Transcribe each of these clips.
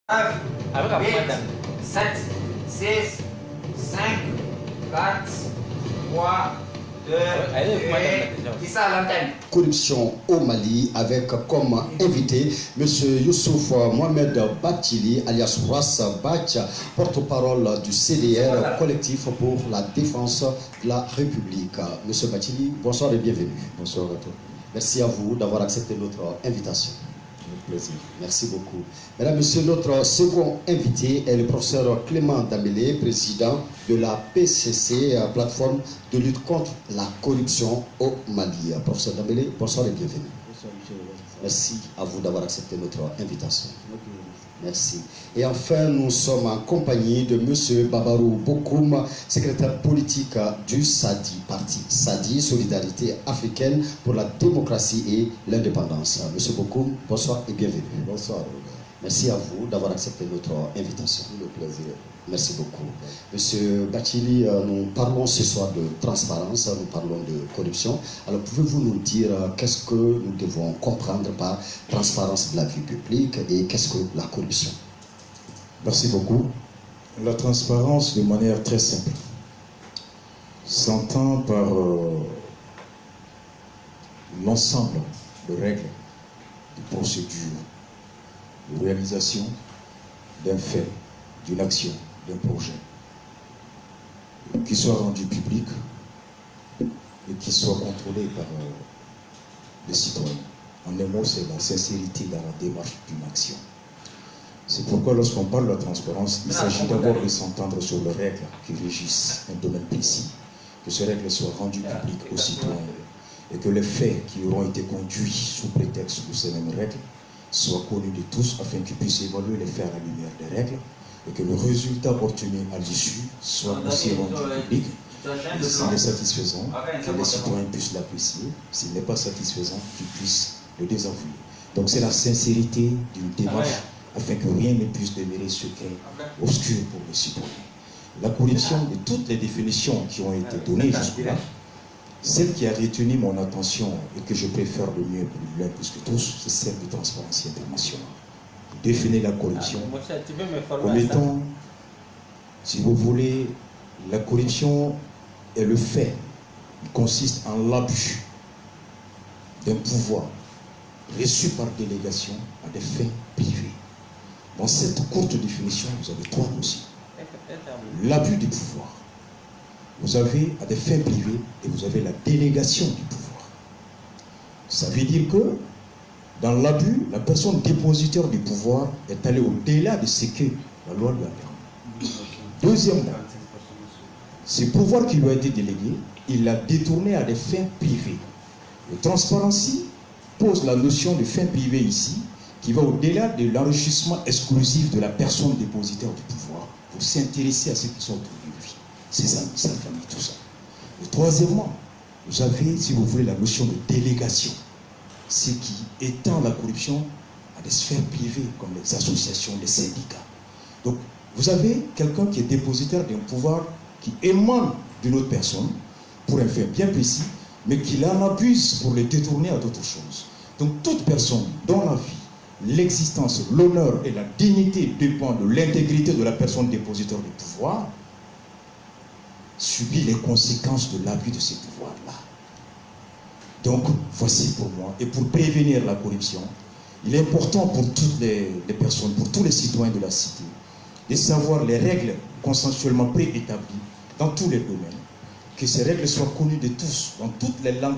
8, 7, 6, 5, 4, 3, 2, 1. Qui ça l'antenne? Corruption au Mali avec comme invité M. Youssouf Mohamed Bathily alias Ras Bach, porte-parole du CDR, collectif pour la défense de la République. M. Bathily, bonsoir et bienvenue. Bonsoir à toi. Merci à vous d'avoir accepté notre invitation. Avec plaisir. Merci beaucoup. Mesdames, Messieurs, notre second invité est le professeur Clément Dambélé, président de la PCC, plateforme de lutte contre la corruption au Mali. Professeur Dambélé, bonsoir et bienvenue. Bonsoir, monsieur. Merci à vous d'avoir accepté notre invitation. Merci. Et enfin, nous sommes en compagnie de M. Babarou Bokoum, secrétaire politique du SADI, parti SADI, Solidarité africaine pour la démocratie et l'indépendance. M. Bokoum, bonsoir et bienvenue. Bonsoir. Merci à vous d'avoir accepté notre invitation. Le plaisir. Merci beaucoup. Monsieur Bathily, nous parlons ce soir de transparence, nous parlons de corruption. Alors, pouvez-vous nous dire qu'est-ce que nous devons comprendre par transparence de la vie publique et qu'est-ce que la corruption? Merci beaucoup. La transparence, de manière très simple, s'entend par l'ensemble de règles, de procédures, de réalisation d'un fait, d'une action, d'un projet, qui soit rendu public et qui soit contrôlé par les citoyens. En un mot, c'est la sincérité dans la démarche d'une action. C'est pourquoi lorsqu'on parle de la transparence, il s'agit d'abord de s'entendre sur les règles qui régissent un domaine précis, que ces règles soient rendues publiques aux citoyens et que les faits qui auront été conduits sous prétexte de ces mêmes règles soient connus de tous afin qu'ils puissent évaluer les faits à la lumière des règles et que le résultat obtenu à l'issue soit aussi rendu public. Et s'il est satisfaisant, que les citoyens puissent l'apprécier. S'il n'est pas satisfaisant, qu'ils puissent le désavouer. Donc c'est la sincérité d'une démarche afin que rien ne puisse demeurer secret, obscur pour les citoyens. La corruption, de toutes les définitions qui ont été données jusque-là, celle qui a retenu mon attention et que je préfère le mieux pour l'un plus que tous, c'est celle de Transparency International. Définir la corruption comme étant, si vous voulez, la corruption est le fait qui consiste en l'abus d'un pouvoir reçu par délégation à des fins privés. Dans cette courte définition, vous avez trois notions. L'abus du pouvoir. Vous avez à des fins privées et vous avez la délégation du pouvoir. Ça veut dire que dans l'abus, la personne dépositaire du pouvoir est allée au-delà de ce que la loi lui a permis. Deuxièmement, ce pouvoir qui lui a été délégué, il l'a détourné à des fins privées. Le Transparency pose la notion de fin privée ici, qui va au-delà de l'enrichissement exclusif de la personne dépositaire du pouvoir pour s'intéresser à ceux qui sont autour de lui, ses amis, sa famille, tout ça. Et troisièmement, vous avez, si vous voulez, la notion de délégation, ce qui étend la corruption à des sphères privées comme les associations, les syndicats. Donc, vous avez quelqu'un qui est dépositaire d'un pouvoir qui émane d'une autre personne pour un fait bien précis, mais qui l'en abuse pour le détourner à d'autres choses. Donc, toute personne dont la vie, l'existence, l'honneur et la dignité dépendent de l'intégrité de la personne dépositaire du pouvoir, subit les conséquences de l'abus de ces pouvoirs-là. Donc, voici pour moi, et pour prévenir la corruption, il est important pour toutes les personnes, pour tous les citoyens de la cité, de savoir les règles consensuellement préétablies dans tous les domaines, que ces règles soient connues de tous, dans toutes les langues,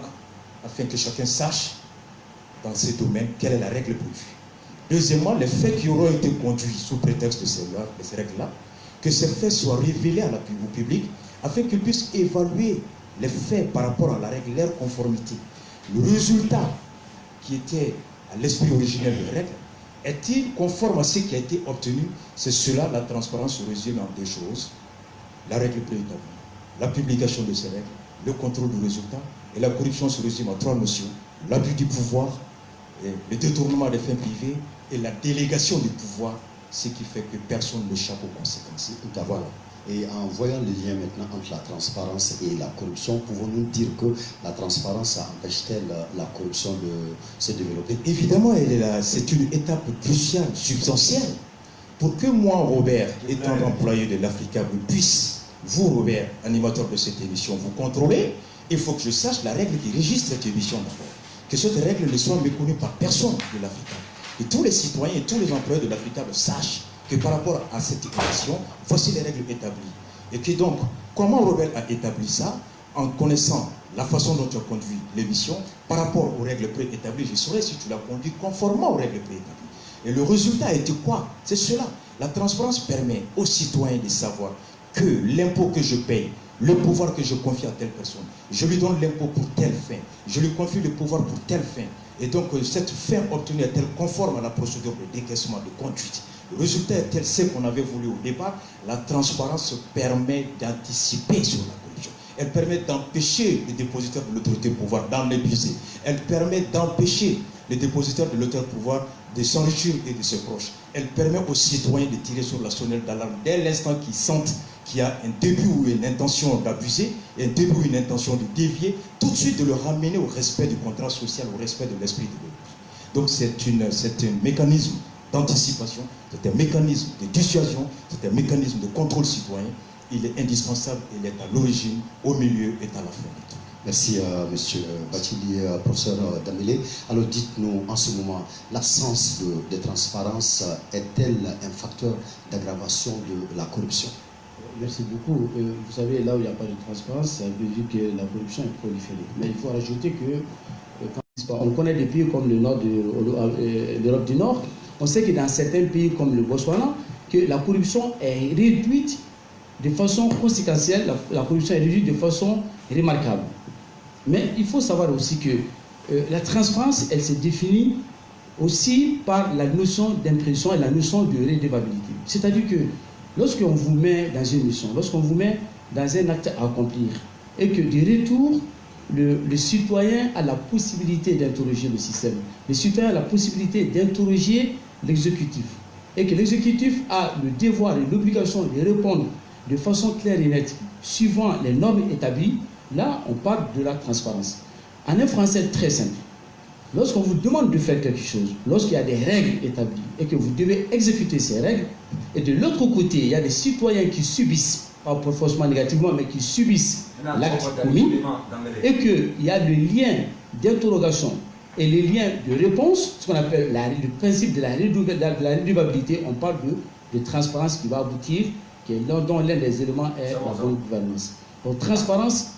afin que chacun sache, dans ces domaines, quelle est la règle prévue. Deuxièmement, les faits qui auront été conduits sous prétexte de ces règles-là, que ces faits soient révélés au public, afin qu'ils puissent évaluer les faits par rapport à la règle, leur conformité. Le résultat qui était à l'esprit originel des règles, est-il conforme à ce qui a été obtenu? C'est cela, la transparence se résume en deux choses. La règle préétablie, la publication de ces règles, le contrôle du résultat, et la corruption se résume en trois notions. L'abus du pouvoir, le détournement des fins privées et la délégation du pouvoir, ce qui fait que personne n'échappe aux conséquences. Voilà. Et en voyant le lien maintenant entre la transparence et la corruption, pouvons-nous dire que la transparence empêche-t-elle la corruption de se développer? Évidemment, c'est une étape cruciale, substantielle. Pour que moi, Robert, étant employé de l'Africable, puisse, vous, Robert, animateur de cette émission, vous contrôler, il faut que je sache la règle qui régit cette émission d'abord. Que cette règle ne soit méconnue par personne de l'Africable. Et tous les citoyens et tous les employés de l'Africable sachent que par rapport à cette émission, voici les règles établies. Et que donc, comment Robert a établi ça? En connaissant la façon dont tu as conduit l'émission, par rapport aux règles préétablies, je saurais si tu l'as conduit conformément aux règles préétablies. Et le résultat a été quoi? C'est cela. La transparence permet aux citoyens de savoir que l'impôt que je paye, le pouvoir que je confie à telle personne, je lui donne l'impôt pour telle fin, je lui confie le pouvoir pour telle fin. Et donc, cette fin obtenue est-elle conforme à la procédure de décaissement de conduite? Le résultat est tel, ce qu'on avait voulu au départ. La transparence permet d'anticiper sur la corruption. Elle permet d'empêcher les dépositaires de l'autorité pouvoir d'en abuser. Elle permet d'empêcher les dépositaires de l'autorité pouvoir de s'enrichir et de ses proches. Elle permet aux citoyens de tirer sur la sonnette d'alarme dès l'instant qu'ils sentent qu'il y a un début ou une intention d'abuser, un début ou une intention de dévier, tout de suite de le ramener au respect du contrat social, au respect de l'esprit de l'autre. Donc c'est un mécanisme d'anticipation, c'est un mécanisme de dissuasion, c'est un mécanisme de contrôle citoyen. Il est indispensable, il est à l'origine, au milieu et à la fin. Merci Monsieur Bathily, professeur Damélé. Alors dites-nous en ce moment, l'absence de transparence est-elle un facteur d'aggravation de la corruption? Merci beaucoup. Vous savez, là où il n'y a pas de transparence, ça veut dire que la corruption est proliférée. Mais il faut rajouter que, on connaît des pays comme le nord de l'Europe du Nord, on sait que dans certains pays comme le Botswana, que la corruption est réduite de façon conséquentielle, la corruption est réduite de façon remarquable. Mais il faut savoir aussi que la transparence, elle se définit aussi par la notion d'impression et la notion de redevabilité. C'est-à-dire que lorsqu'on vous met dans une mission, lorsqu'on vous met dans un acte à accomplir, et que de retour, le citoyen a la possibilité d'interroger le système, le citoyen a la possibilité d'interroger l'exécutif, et que l'exécutif a le devoir et l'obligation de répondre de façon claire et nette, suivant les normes établies, là, on parle de la transparence. En un français très simple, lorsqu'on vous demande de faire quelque chose, lorsqu'il y a des règles établies et que vous devez exécuter ces règles, et de l'autre côté, il y a des citoyens qui subissent, pas forcément négativement, mais qui subissent l'acte commis, et qu'il y a le lien d'interrogation et les liens de réponse, ce qu'on appelle le principe de la redevabilité, on parle de transparence qui va aboutir, dont l'un des éléments est la bonne gouvernance. Donc transparence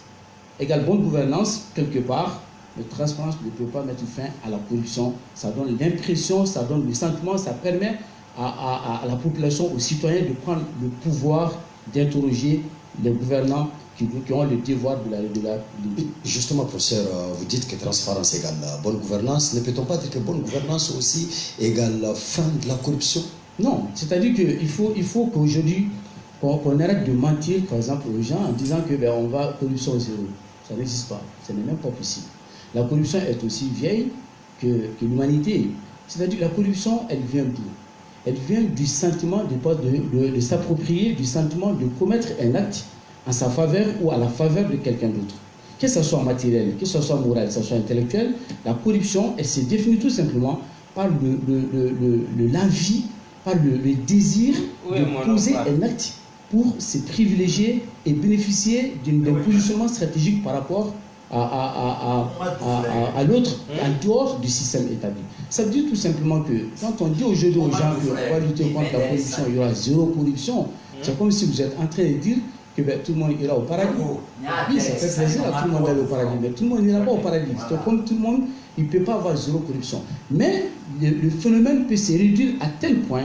égale bonne gouvernance, quelque part, mais transparence ne peut pas mettre fin à la corruption. Ça donne l'impression, ça donne le sentiment, ça permet à la population, aux citoyens de prendre le pouvoir d'interroger les gouvernants qui ont le devoir de la redevabilité. Justement, professeur, vous dites que transparence égale bonne gouvernance. Ne peut-on pas dire que bonne gouvernance aussi égale fin de la corruption? Non, c'est-à-dire qu'il faut qu'aujourd'hui, qu'on arrête de mentir, par exemple, aux gens en disant que on va corruption zéro. Ça n'existe pas. Ce n'est même pas possible. La corruption est aussi vieille que l'humanité. C'est-à-dire que la corruption, elle vient d'où? Elle vient du sentiment de s'approprier, du sentiment de commettre un acte en sa faveur ou à la faveur de quelqu'un d'autre. Que ce soit matériel, que ce soit moral, que ce soit intellectuel, la corruption, elle se définit tout simplement par l'envie, par le désir de poser un acte pour se privilégier et bénéficier d'un positionnement stratégique par rapport à l'autre, en dehors du système établi. Ça veut dire tout simplement que quand on dit aujourd'hui aux gens qu'on va lutter contre la corruption, il y aura zéro corruption, c'est comme si vous êtes en train de dire que tout le monde ira au paradis. Oui, ça fait plaisir à tout le monde d'aller au paradis, mais tout le monde n'ira pas au paradis. C'est comme tout le monde, il ne peut pas avoir zéro corruption. Mais le phénomène peut se réduire à tel point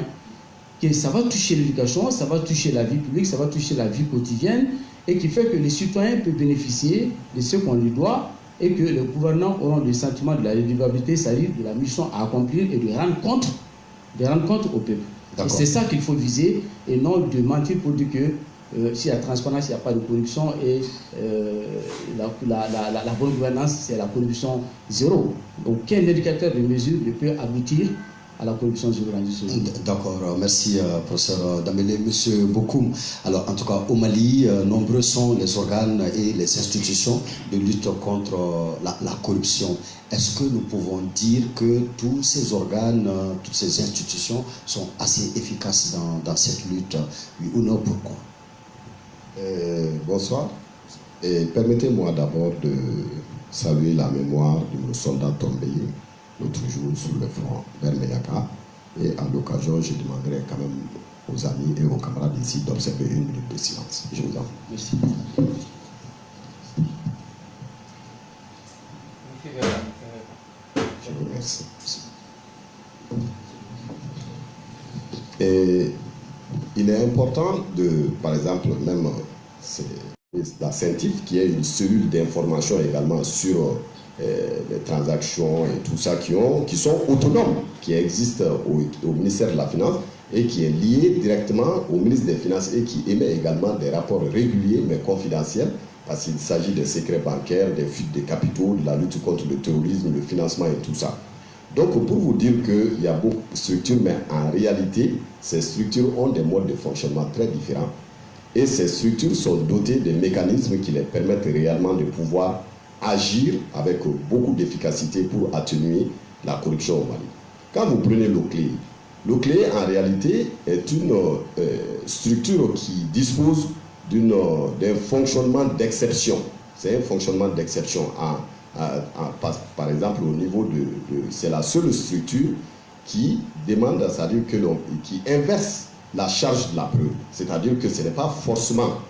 que ça va toucher l'éducation, ça va toucher la vie publique, ça va toucher la vie quotidienne, et qui fait que les citoyens peuvent bénéficier de ce qu'on lui doit, et que les gouvernants auront le sentiment de la redevabilité, c'est-à-dire de la mission à accomplir et de rendre compte au peuple. Et c'est ça qu'il faut viser, et non de mentir pour dire que s'il y a transparence, il n'y a pas de corruption, et la bonne gouvernance, c'est la corruption zéro. Aucun indicateur de mesure ne peut aboutir à la corruption généralisée. D'accord, merci professeur Dambélé. Monsieur Bokoum, alors en tout cas au Mali, nombreux sont les organes et les institutions de lutte contre la corruption. Est-ce que nous pouvons dire que tous ces organes, toutes ces institutions sont assez efficaces dans cette lutte? Oui ou non, pourquoi? Bonsoir. Permettez-moi d'abord de saluer la mémoire de nos soldats tombés l'autre jour sur le front vers Meyaka. Et à l'occasion, je demanderai quand même aux amis et aux camarades ici d'observer une minute de silence. Je vous en prie. Merci. Je vous remercie. Et il est important de, par exemple, même la CENTIF, qui est une cellule d'information également sur les transactions et tout ça, qui sont autonomes, qui existent au ministère de la Finance et qui est lié directement au ministre des Finances et qui émet également des rapports réguliers mais confidentiels, parce qu'il s'agit des secrets bancaires, des fuites de capitaux, de la lutte contre le terrorisme, le financement et tout ça. Donc pour vous dire qu'il y a beaucoup de structures, mais en réalité, ces structures ont des modes de fonctionnement très différents. Et ces structures sont dotées de mécanismes qui les permettent réellement de pouvoir agir avec beaucoup d'efficacité pour atténuer la corruption au Mali. Quand vous prenez l'OCLE en réalité est une structure qui dispose d'un fonctionnement d'exception. C'est un fonctionnement d'exception. Par exemple, au niveau c'est la seule structure qui demande, c'est-à-dire qui inverse la charge de la preuve. C'est-à-dire que ce n'est pas forcément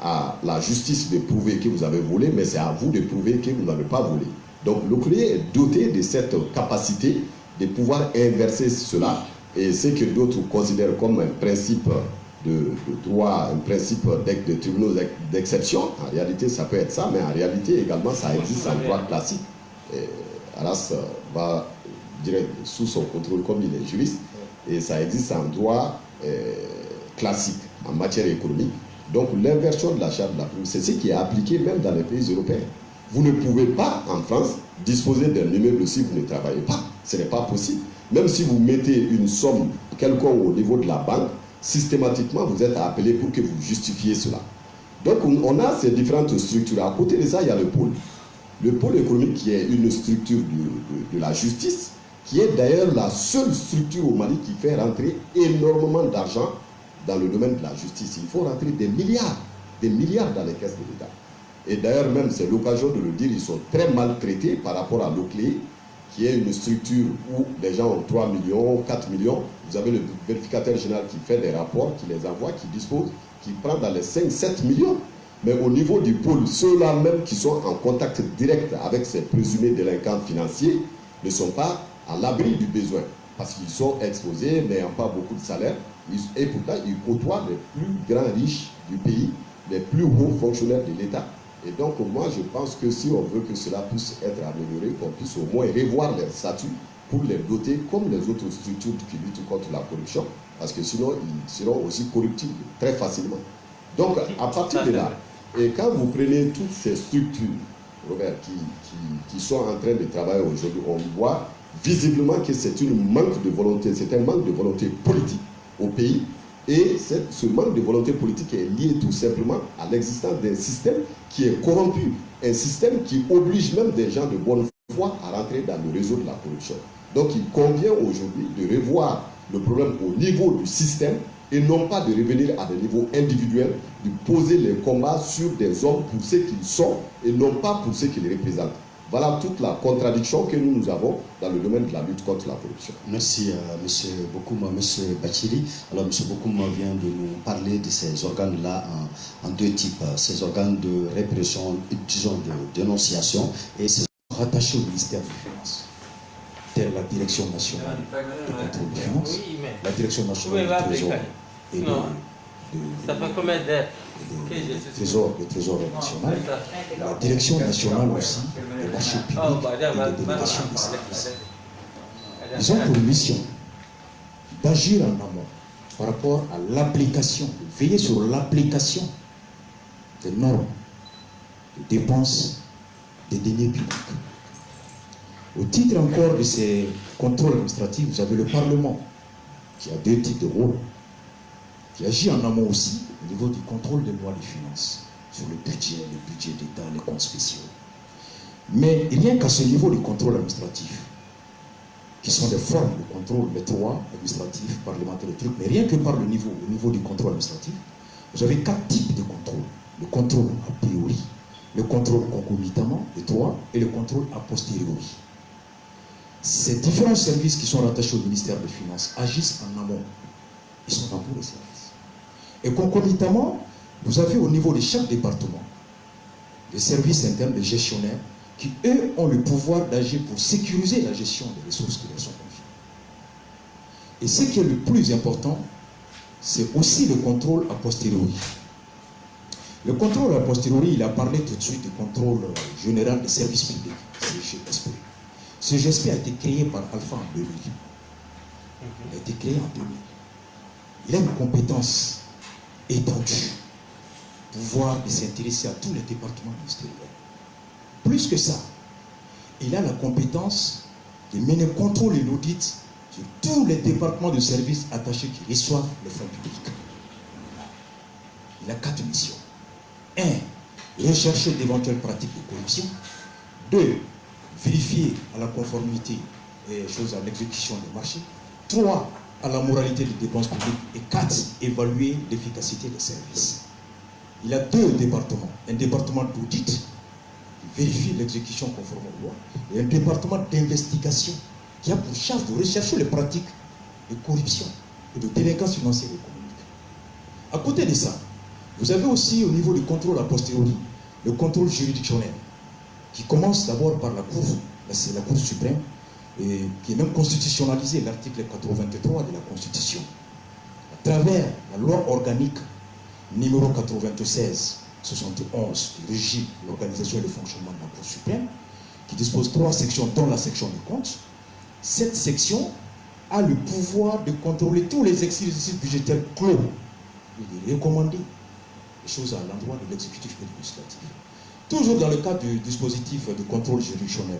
à la justice de prouver que vous avez volé, mais c'est à vous de prouver que vous n'avez pas volé. Donc l'OCLE est doté de cette capacité de pouvoir inverser cela, et ce que d'autres considèrent comme un principe de droit, un principe de tribunaux d'exception. En réalité, ça peut être ça, mais en réalité également, ça existe en droit classique. Aras va dire sous son contrôle comme il est juriste, et ça existe en droit classique, en matière économique. Donc l'inversion de la charge de la preuve, c'est ce qui est appliqué même dans les pays européens. Vous ne pouvez pas, en France, disposer d'un immeuble si vous ne travaillez pas. Ce n'est pas possible. Même si vous mettez une somme quelconque au niveau de la banque, systématiquement, vous êtes appelé pour que vous justifiez cela. Donc on a ces différentes structures. À côté de ça, il y a le pôle. Le pôle économique qui est une structure de la justice, qui est d'ailleurs la seule structure au Mali qui fait rentrer énormément d'argent dans le domaine de la justice. Il faut rentrer des milliards dans les caisses de l'État. Et d'ailleurs même, c'est l'occasion de le dire, ils sont très mal traités par rapport à l'OCLE, qui est une structure où les gens ont 3 millions, 4 millions. Vous avez le vérificateur général qui fait des rapports, qui les envoie, qui dispose, qui prend dans les 5, 7 millions. Mais au niveau du pôle, ceux-là même qui sont en contact direct avec ces présumés délinquants financiers ne sont pas à l'abri du besoin, parce qu'ils sont exposés, n'ayant pas beaucoup de salaire, et pourtant ils côtoient les plus grands riches du pays, les plus hauts fonctionnaires de l'État. Et donc moi je pense que si on veut que cela puisse être amélioré, qu'on puisse au moins revoir leur statut pour les doter comme les autres structures qui luttent contre la corruption, parce que sinon ils seront aussi corruptibles très facilement. Donc à partir de là, et quand vous prenez toutes ces structures, Robert, qui sont en train de travailler aujourd'hui, on voit visiblement que c'est un manque de volonté politique au pays, et ce manque de volonté politique est lié tout simplement à l'existence d'un système qui est corrompu, un système qui oblige même des gens de bonne foi à rentrer dans le réseau de la corruption. Donc il convient aujourd'hui de revoir le problème au niveau du système et non pas de revenir à des niveaux individuels, de poser les combats sur des hommes pour ce qu'ils sont et non pas pour ce qu'ils représentent. Voilà toute la contradiction que nous avons dans le domaine de la lutte contre la corruption. Merci M. Bokoum, M. Bachiri. Alors M. Bokoum vient de nous parler de ces organes-là en deux types. Ces organes de répression, disons de dénonciation, et ces rattachés au ministère des Finances, telle la Direction nationale de contrôle des finances, la Direction nationale du Trésor et ça fait combien d'heures le Trésor national, la Direction nationale aussi des marchés publics et des délégations des services. Ils ont pour mission d'agir en amont par rapport à l'application, de veiller sur l'application des normes de dépenses des deniers publics. Au titre encore de ces contrôles administratifs, vous avez le Parlement, qui a deux types de rôles, qui agit en amont aussi au niveau du contrôle des lois des finances, sur le budget d'État, les comptes spéciaux. Mais rien qu'à ce niveau du contrôle administratif, qui sont des formes de contrôle, les trois administratifs, parlementaires, les trucs, mais rien que par le niveau du contrôle administratif, vous avez 4 types de contrôle. Le contrôle a priori, le contrôle concomitamment, les trois, et le contrôle a posteriori. Ces différents services qui sont rattachés au ministère des Finances agissent en amont. Ils sont dans tous les services. Et concomitamment, vous avez au niveau de chaque département des services internes, des gestionnaires, qui, eux, ont le pouvoir d'agir pour sécuriser la gestion des ressources qui leur sont confiées. Et ce qui est le plus important, c'est aussi le contrôle a posteriori. Le contrôle a posteriori, il a parlé tout de suite du contrôle général des services publics, CGSP. CGSP a été créé par Alpha en 2000. Il a été créé en 2000. Il a une compétence étendue, pouvoir de s'intéresser à tous les départements ministériels. Plus que ça, il a la compétence de mener contrôle et l'audit sur tous les départements de services attachés qui reçoivent les fonds publics. Il a 4 missions. 1. Rechercher d'éventuelles pratiques de corruption. 2. Vérifier à la conformité des choses à l'exécution des marchés. 3. À la moralité des dépenses publiques. Et 4. Évaluer l'efficacité des services. Il a 2 départements. Un département d'audit qui vérifie l'exécution conforme aux lois et un département d'investigation qui a pour charge de rechercher les pratiques de corruption et de délinquance financière et économique. À côté de ça, vous avez aussi au niveau du contrôle a posteriori, le contrôle juridictionnel, qui commence d'abord par la Cour, c'est la Cour suprême, et qui est même constitutionnalisé, l'article 83 de la Constitution, à travers la loi organique numéro 96-71 qui régit l'organisation et le fonctionnement de la Cour suprême, qui dispose 3 sections, dont la section des comptes. Cette section a le pouvoir de contrôler tous les exercices budgétaires clos et de recommander les choses à l'endroit de l'exécutif et du législatif. Toujours dans le cadre du dispositif de contrôle juridictionnel,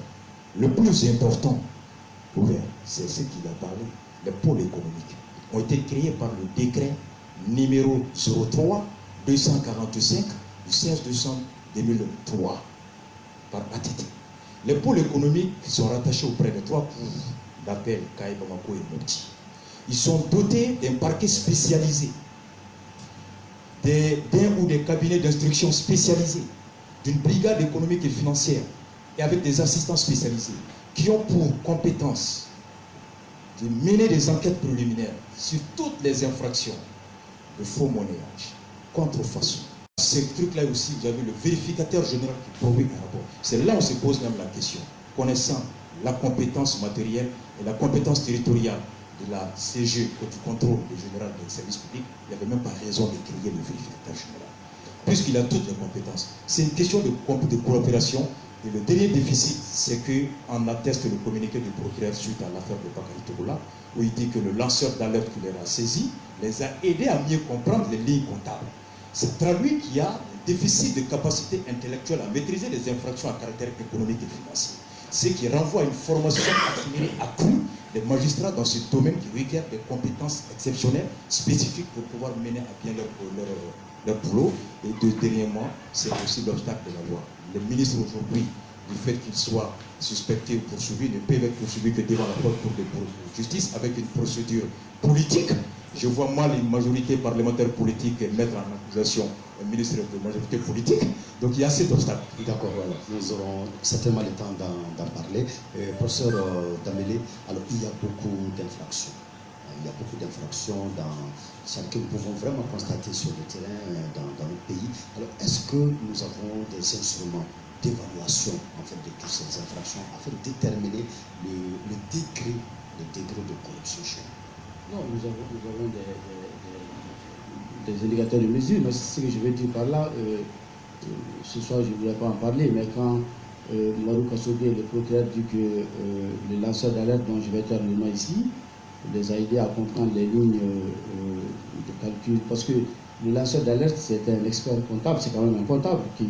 le plus important, c'est ce qu'il a parlé, les pôles économiques, ont été créés par le décret numéro 03-245 du 16 décembre 2003 par ATT. Les pôles économiques sont rattachés auprès de 3 cours d'appel, Kaye, Bamako et Mopti. Ils sont dotés d'un parquet spécialisé, d'un ou des cabinets d'instruction spécialisés, d'une brigade économique et financière, et avec des assistants spécialisés, qui ont pour compétence de mener des enquêtes préliminaires sur toutes les infractions de faux monnayage, contrefaçon. Ces trucs-là aussi, vous avez le vérificateur général qui produit un rapport. C'est là où se pose même la question. Connaissant la compétence matérielle et la compétence territoriale de la CG, du contrôle général des services publics, il n'y avait même pas raison de créer le vérificateur général. Puisqu'il a toutes les compétences. C'est une question de coopération. Et le dernier déficit, c'est qu'on atteste le communiqué du procureur suite à l'affaire de Bakary Togola, où il dit que le lanceur d'alerte qui les a saisis les a aidés à mieux comprendre les lignes comptables. C'est traduit qu'il y a un déficit de capacité intellectuelle à maîtriser les infractions à caractère économique et financier. Ce qui renvoie à une formation accrue des magistrats dans ce domaine qui requiert des compétences exceptionnelles, spécifiques pour pouvoir mener à bien leur boulot. Et dernièrement, c'est aussi l'obstacle de la loi. Les ministres aujourd'hui, du fait qu'ils soient suspectés ou poursuivis, ne peuvent être poursuivis que devant la Cour de justice avec une procédure politique. Je vois mal une majorité parlementaire politique mettre en accusation un ministre de majorité politique. Donc il y a assez d'obstacles. D'accord, voilà. Nous aurons certainement le temps d'en parler. Professeur Damélé, alors il y a beaucoup d'infractions. Il y a beaucoup d'infractions dans ce que nous pouvons vraiment constater sur le terrain dans le pays. Alors est-ce que nous avons des instruments d'évaluation en fait, de toutes ces infractions afin de déterminer le degré de corruption chez nous? Non, nous avons des indicateurs de mesure, mais ce que je veux dire par là, ce soir je ne voulais pas en parler, mais quand Marou Kassogué, le procureur, dit que les lanceurs d'alerte dont je vais faire le nom ici, les a aidés à comprendre les lignes de calcul, parce que le lanceur d'alerte c'est un expert comptable, c'est quand même un comptable qui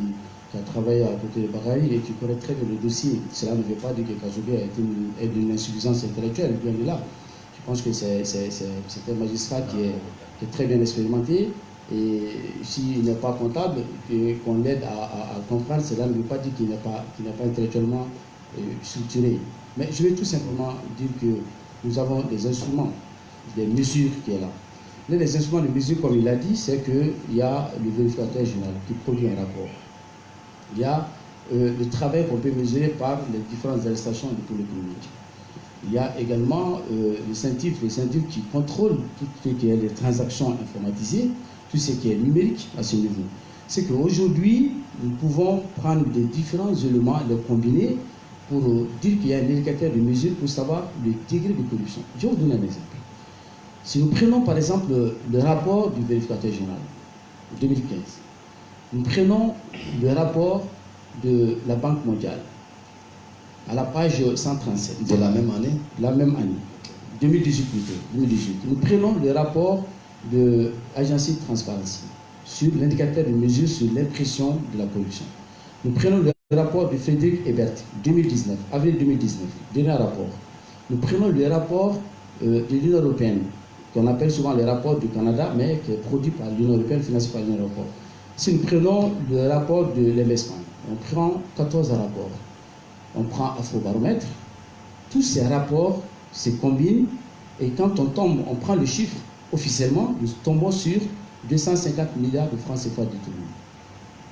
qui a travaillé à côté de Bagaï et qui connaît très bien le dossier. Cela ne veut pas dire que Kazogé est d'une insuffisance intellectuelle, bien de là. Je pense que c'est un magistrat qui est très bien expérimenté. Et s'il n'est pas comptable, qu'on l'aide à comprendre, cela ne veut pas dire qu'il n'est pas intellectuellement structuré. Mais je vais tout simplement dire que nous avons des instruments, des mesures qui est là. L'un des instruments de mesure, comme il a dit, c'est qu'il y a le vérificateur général qui produit un rapport. Il y a le travail qu'on peut mesurer par les différentes arrestations de tout l'économique. Il y a également les CENTIF qui contrôlent tout ce qui est les transactions informatisées, tout ce qui est numérique à ce niveau. C'est qu'aujourd'hui, nous pouvons prendre des différents éléments, les combiner pour dire qu'il y a un indicateur de mesure pour savoir le degré de corruption. Je vais vous donner un exemple. Si nous prenons par exemple le rapport du vérificateur général, 2015, nous prenons le rapport de la Banque mondiale, à la page 137. De la même année? La même année, 2018 plutôt, 2018. Nous prenons le rapport de l'Agence Transparency sur l'indicateur de mesure sur l'impression de la corruption. Nous prenons le rapport de Frédéric Ebert, 2019, avril 2019, dernier rapport. Nous prenons le rapport de l'Union européenne, qu'on appelle souvent le rapport du Canada, mais qui est produit par l'Union européenne, financé par l'Union européenne. Si nous prenons le rapport de l'Investment, on prend 14 rapports. On prend Afrobaromètre, tous ces rapports se combinent et quand on tombe, on prend le chiffre officiellement, nous tombons sur 250 milliards de francs CFA détournés.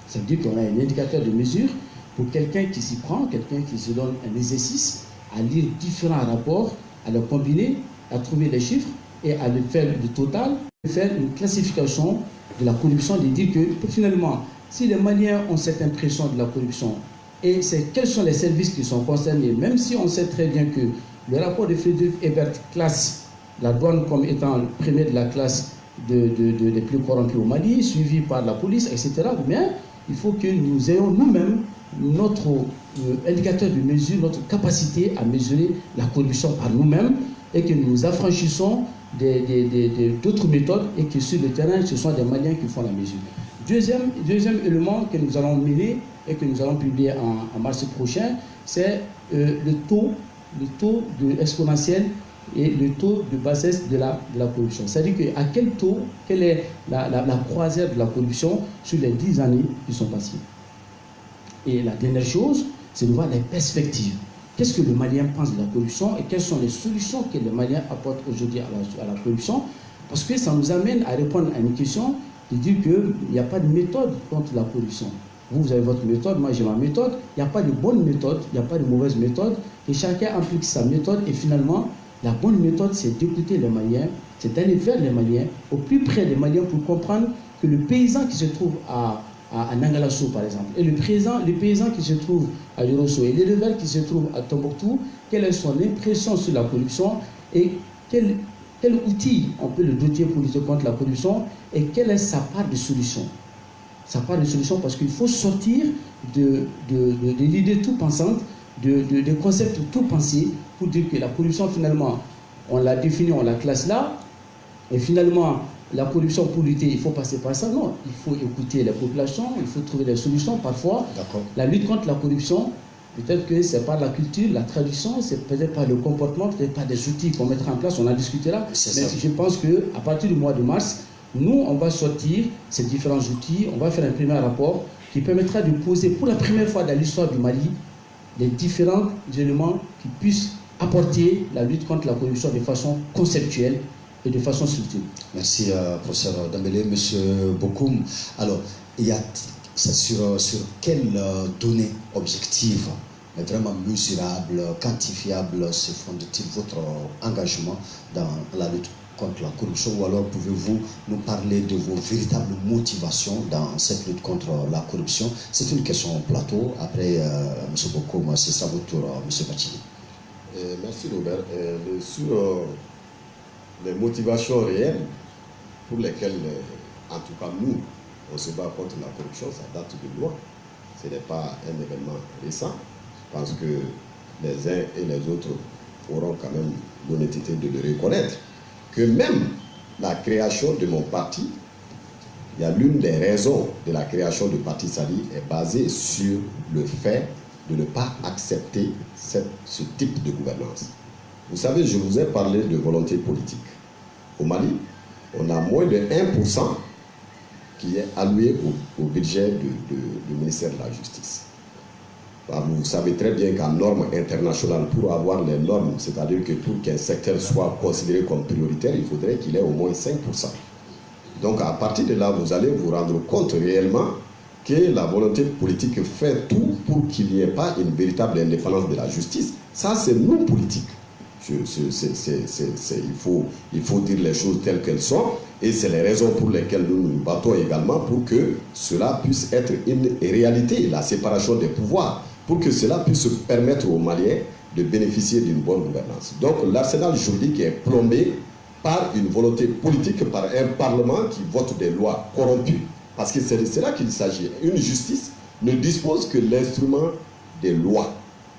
Ça veut dire qu'on a un indicateur de mesure pour quelqu'un qui s'y prend, quelqu'un qui se donne un exercice à lire différents rapports, à les combiner, à trouver les chiffres et à le faire du total, faire une classification de la corruption, de dire que finalement, si les Maliens ont cette impression de la corruption, et quels sont les services qui sont concernés, même si on sait très bien que le rapport de Frédéric Ebert classe la douane comme étant le premier de la classe des plus corrompus au Mali, suivi par la police, etc. Mais il faut que nous ayons nous-mêmes notre indicateur de mesure, notre capacité à mesurer la corruption par nous-mêmes et que nous affranchissons d'autres méthodes et que sur le terrain, ce sont des Maliens qui font la mesure. Deuxième élément que nous allons mener et que nous allons publier en mars prochain, c'est le taux exponentiel et le taux de bassesse de la corruption. C'est-à-dire à quel taux, quelle est la croisière de la corruption sur les 10 années qui sont passées. Et la dernière chose, c'est de voir les perspectives. Qu'est-ce que le Malien pense de la corruption et quelles sont les solutions que le Malien apporte aujourd'hui à la corruption? Parce que ça nous amène à répondre à une question de dire qu'il n'y a pas de méthode contre la corruption. Vous avez votre méthode, moi j'ai ma méthode. Il n'y a pas de bonne méthode, il n'y a pas de mauvaise méthode. Et chacun applique sa méthode. Et finalement, la bonne méthode, c'est d'écouter les Maliens, c'est d'aller vers les Maliens, au plus près des Maliens pour comprendre que le paysan qui se trouve à Nangalasso, par exemple, et le paysan qui se trouve à Yorosso, et l'éleveur qui se trouve à Tombouctou, quelle est son impression sur la corruption et quel outil on peut le doter pour lutter contre la corruption et quelle est sa part de solution. Sa part de solution parce qu'il faut sortir de l'idée tout pensante, de concepts tout pensés pour dire que la corruption finalement, on la définit, on la classe là, et finalement, la corruption pour lutter, il faut passer par ça. Non, il faut écouter les populations, il faut trouver des solutions. Parfois, la lutte contre la corruption, peut-être que c'est par la culture, la tradition, c'est peut-être pas le comportement, peut-être pas des outils qu'on mettra en place, on en discutera. Mais je pense qu'à partir du mois de mars, nous, on va sortir ces différents outils, on va faire un premier rapport qui permettra de poser pour la première fois dans l'histoire du Mali les différents éléments qui puissent apporter la lutte contre la corruption de façon conceptuelle et de façon structurée. Merci, professeur Dembélé. Monsieur Bokoum, alors, sur quelles données objectives, mais vraiment mesurables, quantifiables, se fonde-t-il votre engagement dans la lutte contre la corruption, ou alors pouvez-vous nous parler de vos véritables motivations dans cette lutte contre la corruption? C'est une question plateau. Après, M. Bokoum, ce sera votre tour, M. Bachili. Merci Robert. Sur les motivations réelles pour lesquelles, en tout cas nous, on se bat contre la corruption, ça date de loin. Ce n'est pas un événement récent. Je pense que les uns et les autres auront quand même l'honnêteté de le reconnaître. Que même la création de mon parti, il y a l'une des raisons de la création du parti Sadi est basée sur le fait de ne pas accepter ce type de gouvernance. Vous savez, je vous ai parlé de volonté politique. Au Mali, on a moins de 1% qui est alloué au budget du ministère de la Justice. Vous savez très bien qu'en normes internationales, pour avoir les normes, c'est-à-dire que pour qu'un secteur soit considéré comme prioritaire, il faudrait qu'il ait au moins 5%. Donc à partir de là, vous allez vous rendre compte réellement que la volonté politique fait tout pour qu'il n'y ait pas une véritable indépendance de la justice. Ça, c'est non politique. Il faut dire les choses telles qu'elles sont, et c'est les raisons pour lesquelles nous nous battons également pour que cela puisse être une réalité, la séparation des pouvoirs, pour que cela puisse permettre aux Maliens de bénéficier d'une bonne gouvernance. Donc l'arsenal juridique est plombé par une volonté politique, par un parlement qui vote des lois corrompues, parce que c'est là qu'il s'agit. Une justice ne dispose que l'instrument des lois.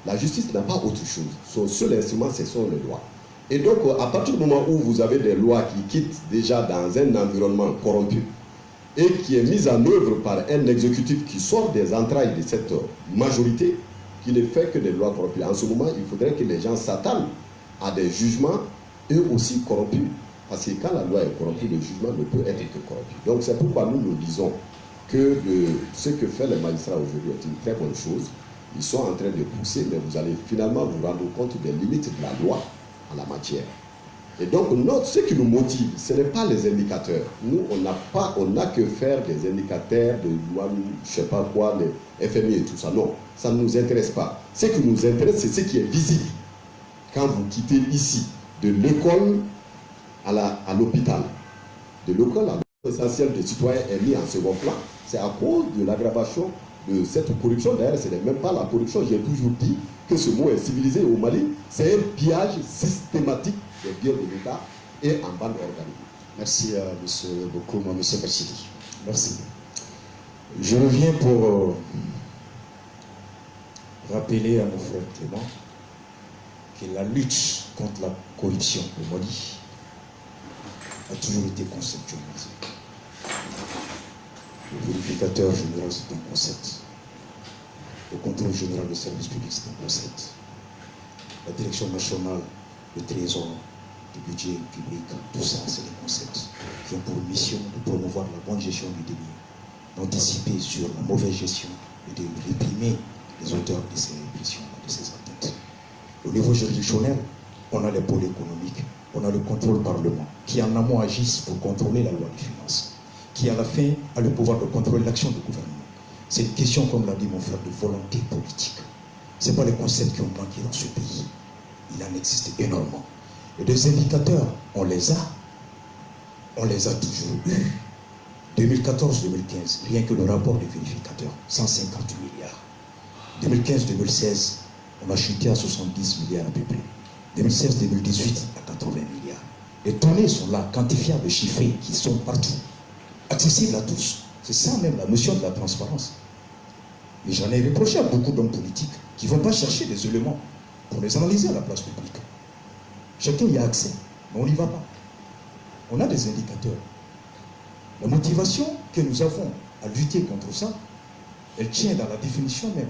La justice n'a pas autre chose. Son seul instrument, ce sont les lois. Et donc, à partir du moment où vous avez des lois qui quittent déjà dans un environnement corrompu et qui est mise en œuvre par un exécutif qui sort des entrailles de cette majorité, qui ne fait que des lois corrompues, en ce moment, il faudrait que les gens s'attendent à des jugements eux aussi corrompus. Parce que quand la loi est corrompue, le jugement ne peut être que corrompu. Donc, c'est pourquoi nous disons que ce que fait les magistrats aujourd'hui est une très bonne chose. Ils sont en train de pousser, mais vous allez finalement vous rendre compte des limites de la loi en la matière. Et donc, ce qui nous motive, ce n'est pas les indicateurs. Nous, on n'a que faire des indicateurs de loi, je ne sais pas quoi, les FMI et tout ça. Non, ça ne nous intéresse pas. Ce qui nous intéresse, c'est ce qui est visible. Quand vous quittez ici, de l'école à l'hôpital, de l'école à l'hôpital, l'essentiel des citoyens est mis en second plan. C'est à cause de l'aggravation de cette corruption. D'ailleurs, ce n'est même pas la corruption. J'ai toujours dit que ce mot est civilisé au Mali. C'est un pillage systématique des biens de l'État et en bande organisée. Merci à M. Bokoum, à M. Bachidi. Merci. Je reviens pour rappeler à nos frères Clément que la lutte contre la corruption au Mali a toujours été conceptualisée. Le vérificateur général, c'est un concept. Le contrôle général des services publics, c'est un concept. La direction nationale, le trésor, le budget public, tout ça, c'est des concepts qui ont pour mission de promouvoir la bonne gestion du denier, d'anticiper sur la mauvaise gestion et de réprimer les auteurs de ces répressions, de ces atteintes. Au niveau juridictionnel, on a les pôles économiques, on a le contrôle parlement, qui en amont agissent pour contrôler la loi des finances, qui à la fin a le pouvoir de contrôler l'action du gouvernement. C'est une question, comme l'a dit mon frère, de volonté politique. Ce n'est pas les concepts qui ont manqué dans ce pays. Il en existe énormément. Et des indicateurs, on les a toujours eus. 2014-2015, rien que le rapport des vérificateurs, 150 milliards. 2015-2016, on a chuté à 70 milliards à peu près. 2016-2018, à 80 milliards. Les données sont là, quantifiables, chiffrées, qui sont partout, accessibles à tous. C'est ça même la notion de la transparence. Et j'en ai reproché à beaucoup d'hommes politiques qui ne vont pas chercher des éléments pour les analyser à la place publique. Chacun y a accès, mais on n'y va pas. On a des indicateurs. La motivation que nous avons à lutter contre ça, elle tient dans la définition même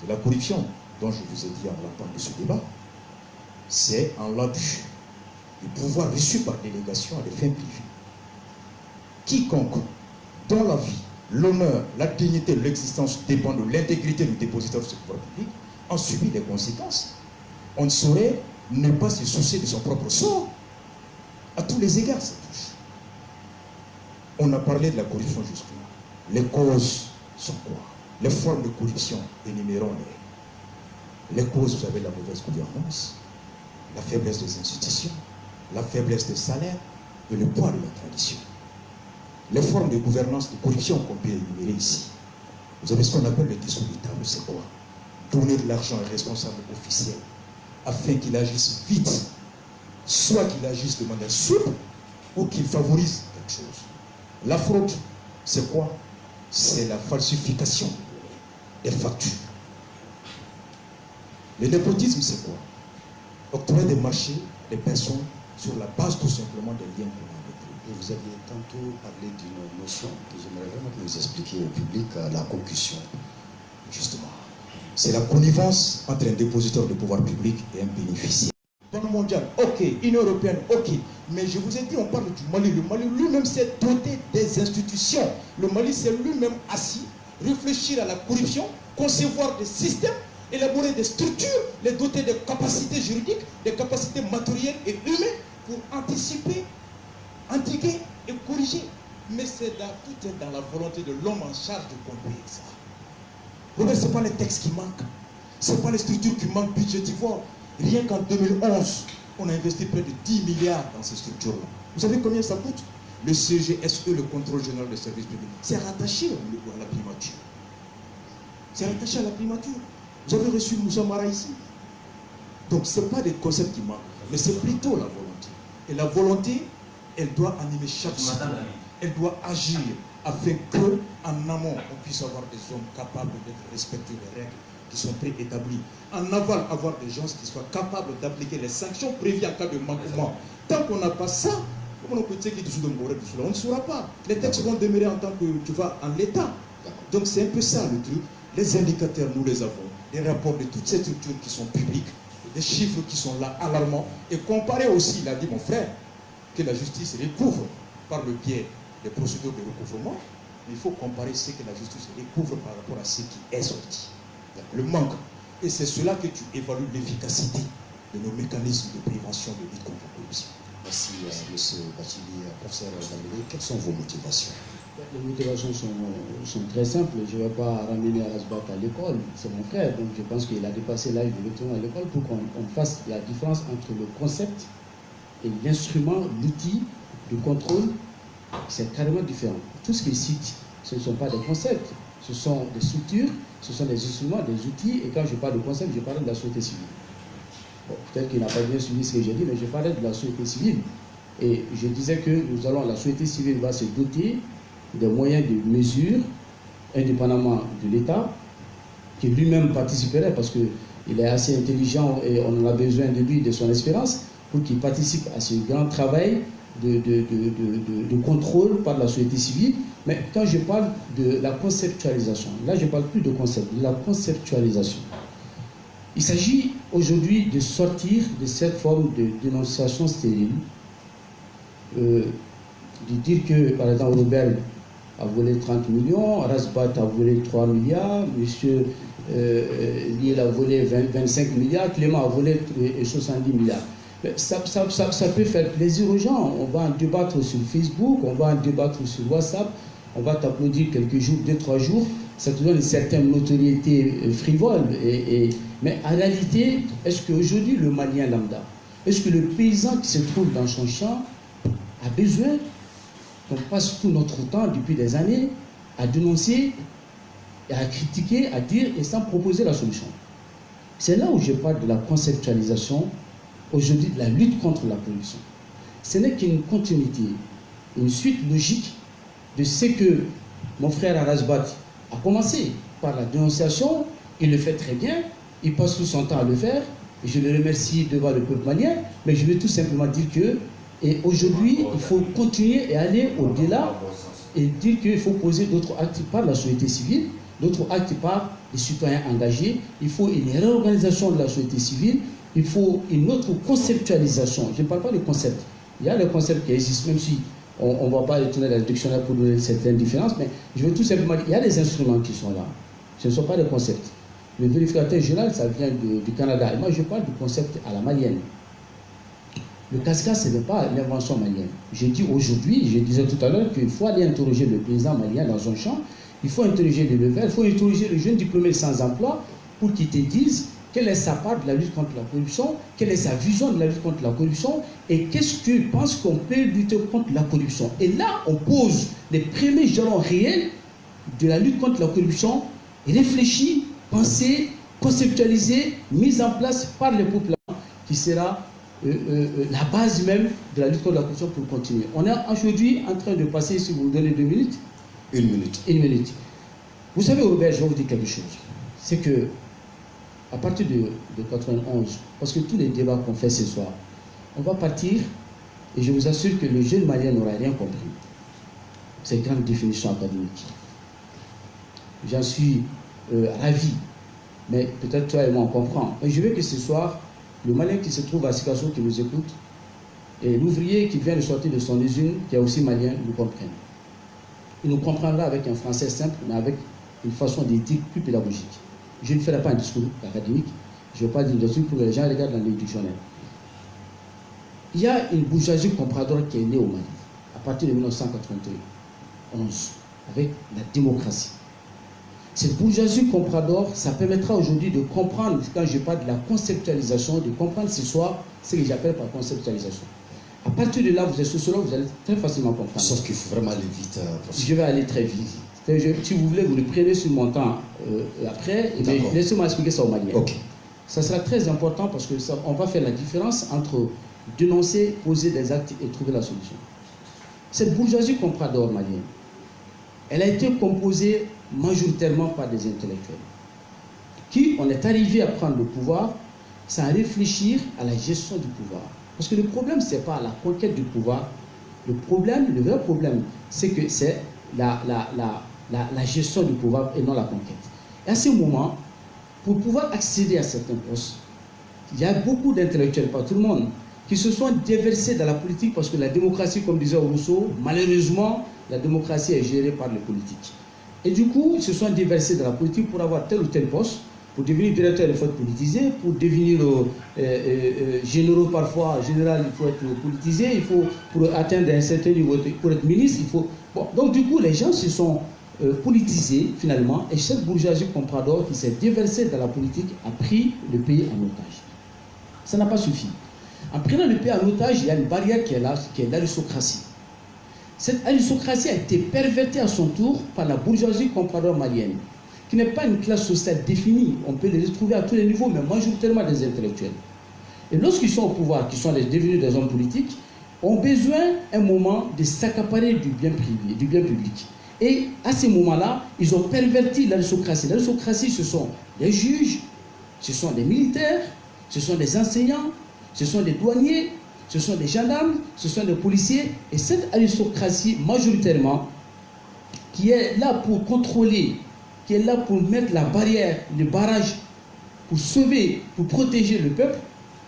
de la corruption dont je vous ai dit en l'entente de ce débat. C'est en l'abus du pouvoir reçu par délégation à des fins privées. Quiconque, dont la vie, l'honneur, la dignité de l'existence dépend de l'intégrité du dépositaire de ce pouvoir public, en subit les conséquences. On ne saurait ne pas se soucier de son propre sort. À tous les égards, ça touche. On a parlé de la corruption jusque-là. Les causes sont quoi? Les formes de corruption, énumérons-les. Les causes, vous avez la mauvaise gouvernance, la faiblesse des institutions, la faiblesse des salaires et le poids de la tradition. Les formes de gouvernance, de corruption qu'on peut énumérer ici. Vous avez ce qu'on appelle le dessous des tables, c'est quoi? Donner de l'argent à un responsable officiel afin qu'il agisse vite, soit qu'il agisse de manière souple ou qu'il favorise quelque chose. La fraude, c'est quoi? C'est la falsification des factures. Le népotisme, c'est quoi? Octroyer des marchés des personnes sur la base tout simplement des liens qu'on a avec eux. Et vous aviez tantôt parlé d'une notion que j'aimerais vraiment que vous expliquiez au public, la concussion. Justement, c'est la connivence entre un dépositeur de pouvoir public et un bénéficiaire. Dans le mondial, ok, Union européenne, ok. Mais je vous ai dit, on parle du Mali. Le Mali lui-même s'est doté des institutions. Le Mali s'est lui-même assis, réfléchir à la corruption, concevoir des systèmes, élaborer des structures, les doter de capacités juridiques, des capacités matérielles et humaines pour anticiper, endiguer et corriger. Mais tout est dans la volonté de l'homme en charge de conduire ça. Robert, ce n'est pas les textes qui manquent. Ce n'est pas les structures qui manquent, budget d'Ivoire. Rien qu'en 2011, on a investi près de 10 milliards dans ces structures-là. Vous savez combien ça coûte? Le CGSE, le contrôle général des services publics, c'est rattaché à la primature. C'est rattaché à la primature. Vous avez reçu Moussa Mara ici. Donc ce n'est pas des concepts qui manquent, mais c'est plutôt la volonté. Et la volonté, elle doit animer chaque citoyen. Elle doit agir afin qu'en amont, on puisse avoir des hommes capables d'être respecter les règles qui sont préétablies. En aval, avoir des gens qui soient capables d'appliquer les sanctions prévues en cas de manquement. Tant qu'on n'a pas ça, on ne saura pas. Les textes vont demeurer en tant que tu vas en l'état. Donc c'est un peu ça le truc. Les indicateurs, nous les avons. Les rapports de toutes ces structures qui sont publiques, des chiffres qui sont là, alarmants. Et comparer aussi, il a dit mon frère, que la justice recouvre par le biais des procédures de recouvrement. Il faut comparer ce que la justice recouvre par rapport à ce qui est sorti. Le manque. Et c'est cela que tu évalues l'efficacité de nos mécanismes de prévention de lutte contre la corruption. Merci, M. Bachili. Professeur Dambélé, quelles sont vos motivations? Les motivations sont très simples. Je ne vais pas ramener Arasbat à l'école, c'est mon frère, donc je pense qu'il a dépassé l'âge de retourner à l'école pour qu'on fasse la différence entre le concept et l'instrument, l'outil de contrôle. C'est carrément différent. Tout ce qu'il cite, ce ne sont pas des concepts, ce sont des structures, ce sont des instruments, des outils, et quand je parle de concept, je parle de la société civile. Bon, peut-être qu'il n'a pas bien suivi ce que j'ai dit, mais je parlais de la société civile. Et je disais que la société civile va se doter des moyens de mesure, indépendamment de l'État, qui lui-même participerait, parce qu'il est assez intelligent et on a besoin de lui, de son expérience, pour qu'il participe à ce grand travail de contrôle par la société civile. Mais quand je parle de la conceptualisation, là je ne parle plus de concept, de la conceptualisation. Il s'agit aujourd'hui de sortir de cette forme de dénonciation stérile, de dire que, par exemple, Robert a volé 30 millions, Rasbat a volé 3 milliards, M. Liel a volé 25 milliards, Clément a volé 70 milliards. Ça peut faire plaisir aux gens. On va en débattre sur Facebook, on va en débattre sur WhatsApp, on va t'applaudir quelques jours, 2-3 jours, ça te donne une certaine notoriété frivole. Mais en réalité, est-ce qu'aujourd'hui le Malien lambda, est-ce que le paysan qui se trouve dans son champ a besoin qu'on passe tout notre temps depuis des années à dénoncer, et à critiquer, à dire et sans proposer la solution? C'est là où je parle de la conceptualisation aujourd'hui de la lutte contre la corruption. Ce n'est qu'une continuité, une suite logique de ce que mon frère Arasbat a commencé par la dénonciation. Il le fait très bien, il passe tout son temps à le faire, et je le remercie devant le peuple malien, mais je veux tout simplement dire que aujourd'hui, il faut continuer et aller au-delà et dire qu'il faut poser d'autres actes par la société civile, d'autres actes par les citoyens engagés. Il faut une réorganisation de la société civile. Il faut une autre conceptualisation. Je ne parle pas de concept. Il y a des concepts qui existent, même si on ne va pas retourner dans le dictionnaire pour donner certaines différences, mais je veux tout simplement dire, il y a des instruments qui sont là. Ce ne sont pas des concepts. Le vérificateur général, ça vient du Canada. Et moi, je parle du concept à la malienne. Le casca, ce n'est pas l'invention malienne. J'ai dit aujourd'hui, je disais tout à l'heure qu'il faut aller interroger le paysan malien dans un champ, il faut interroger les leveurs, il faut interroger le jeune diplômé sans emploi pour qu'il te dise quelle est sa part de la lutte contre la corruption, quelle est sa vision de la lutte contre la corruption, et qu'est-ce qu'il pense qu'on peut lutter contre la corruption. Et là, on pose les premiers jalons réels de la lutte contre la corruption, réfléchis, pensés, conceptualisés, mis en place par les populations, qui sera la base même de la lutte contre la corruption pour continuer. On est aujourd'hui en train de passer, si vous me donnez 2 minutes. 1 minute. 1 minute. Vous savez, Robert, je vais vous dire quelque chose. C'est que à partir de 91, parce que tous les débats qu'on fait ce soir, on va partir Et je vous assure que le jeune malien n'aura rien compris. Ces grandes définitions académiques. J'en suis ravi. Mais peut-être toi et moi on comprend. Et je veux que ce soir, le malien qui se trouve à Sikasso, qui nous écoute, et l'ouvrier qui vient de sortir de son usine, qui est aussi malien, nous comprennent. Il nous comprendra avec un français simple, mais avec une façon de dire plus pédagogique. Je ne ferai pas un discours académique, je ne vais pas dire des trucs pour que les gens regardent dans les dictionnaires. Il y a une bourgeoisie compradore qui est née au Mali, à partir de 1991, avec la démocratie. Cette bourgeoisie compradore, ça permettra aujourd'hui de comprendre, quand je parle de la conceptualisation, de comprendre ce soir ce que j'appelle par conceptualisation. À partir de là, vous êtes sociologue, vous allez très facilement comprendre. Sauf qu'il faut vraiment aller vite. Je vais aller très vite. Si vous voulez, vous le prenez sur mon temps après, et laissez-moi expliquer ça aux Maliens. Okay. Ça sera très important parce qu'on va faire la différence entre dénoncer, poser des actes et trouver la solution. Cette bourgeoisie compradore malienne, elle a été composée majoritairement par des intellectuels qui, on est arrivé à prendre le pouvoir sans réfléchir à la gestion du pouvoir. Parce que le problème, ce n'est pas la conquête du pouvoir. Le vrai problème, c'est que c'est la gestion du pouvoir et non la conquête. Et à ce moment, pour pouvoir accéder à certains postes, il y a beaucoup d'intellectuels, pas tout le monde, qui se sont déversés dans la politique parce que la démocratie, comme disait Rousseau, malheureusement, la démocratie est gérée par les politiques. Et du coup, ils se sont déversés dans la politique pour avoir tel ou tel poste, pour devenir directeur, il faut être politisé, pour devenir généraux parfois, général, il faut être politisé, il faut, pour atteindre un certain niveau, pour être ministre, il faut... Bon, donc du coup, les gens se sont politisés finalement, et cette bourgeoisie comprador qui s'est déversée dans la politique a pris le pays en otage. Ça n'a pas suffi. En prenant le pays en otage, il y a une barrière qui est là, qui est l'aristocratie. Cette aristocratie a été pervertie à son tour par la bourgeoisie comprador malienne, qui n'est pas une classe sociale définie. On peut les retrouver à tous les niveaux, mais majoritairement des intellectuels. Et lorsqu'ils sont au pouvoir, qui sont devenus des hommes politiques, ont besoin, un moment, de s'accaparer du bien privé, du bien public. Et à ce moment-là, ils ont perverti l'aristocratie. L'aristocratie, ce sont les juges, ce sont des militaires, ce sont des enseignants, ce sont des douaniers, ce sont des gendarmes, ce sont des policiers. Et cette aristocratie, majoritairement, qui est là pour contrôler, qui est là pour mettre la barrière, le barrage, pour sauver, pour protéger le peuple,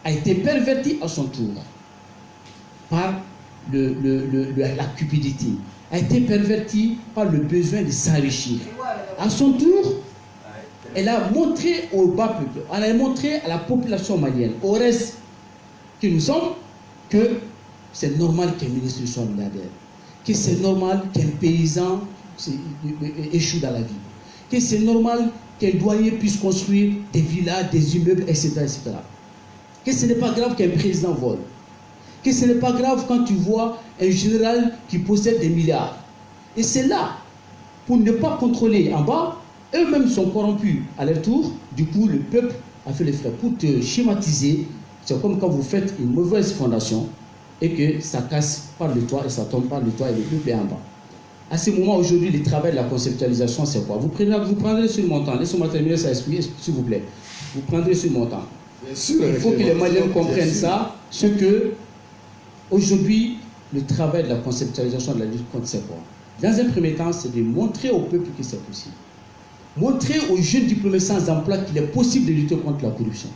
a été pervertie à son tour par la cupidité, a été pervertie par le besoin de s'enrichir. À son tour, elle a montré au bas peuple, elle a montré à la population malienne, au reste que nous sommes, que c'est normal qu'un ministre soit milliardaire, que c'est normal qu'un paysan échoue dans la vie, que c'est normal qu'un douanier puisse construire des villas, des immeubles, etc., etc. Que ce n'est pas grave qu'un président vole. Que ce n'est pas grave quand tu vois un général qui possède des milliards. Et c'est là, pour ne pas contrôler en bas, eux-mêmes sont corrompus à leur tour. Du coup, le peuple a fait les frais. Pour te schématiser, c'est comme quand vous faites une mauvaise fondation et que ça casse par le toit et ça tombe par le toit et le peuple est en bas. À ce moment, aujourd'hui, le travail de la conceptualisation, c'est quoi? Vous prendrez sur mon temps. Laissez-moi terminer ça, s'il vous plaît. Vous prendrez sur mon temps. Il faut que les Maliens comprennent ça, ce que, aujourd'hui, le travail de la conceptualisation de la lutte contre, c'est quoi? Dans un premier temps, c'est de montrer au peuple que c'est possible. Montrer aux jeunes diplômés sans emploi qu'il est possible de lutter contre la corruption.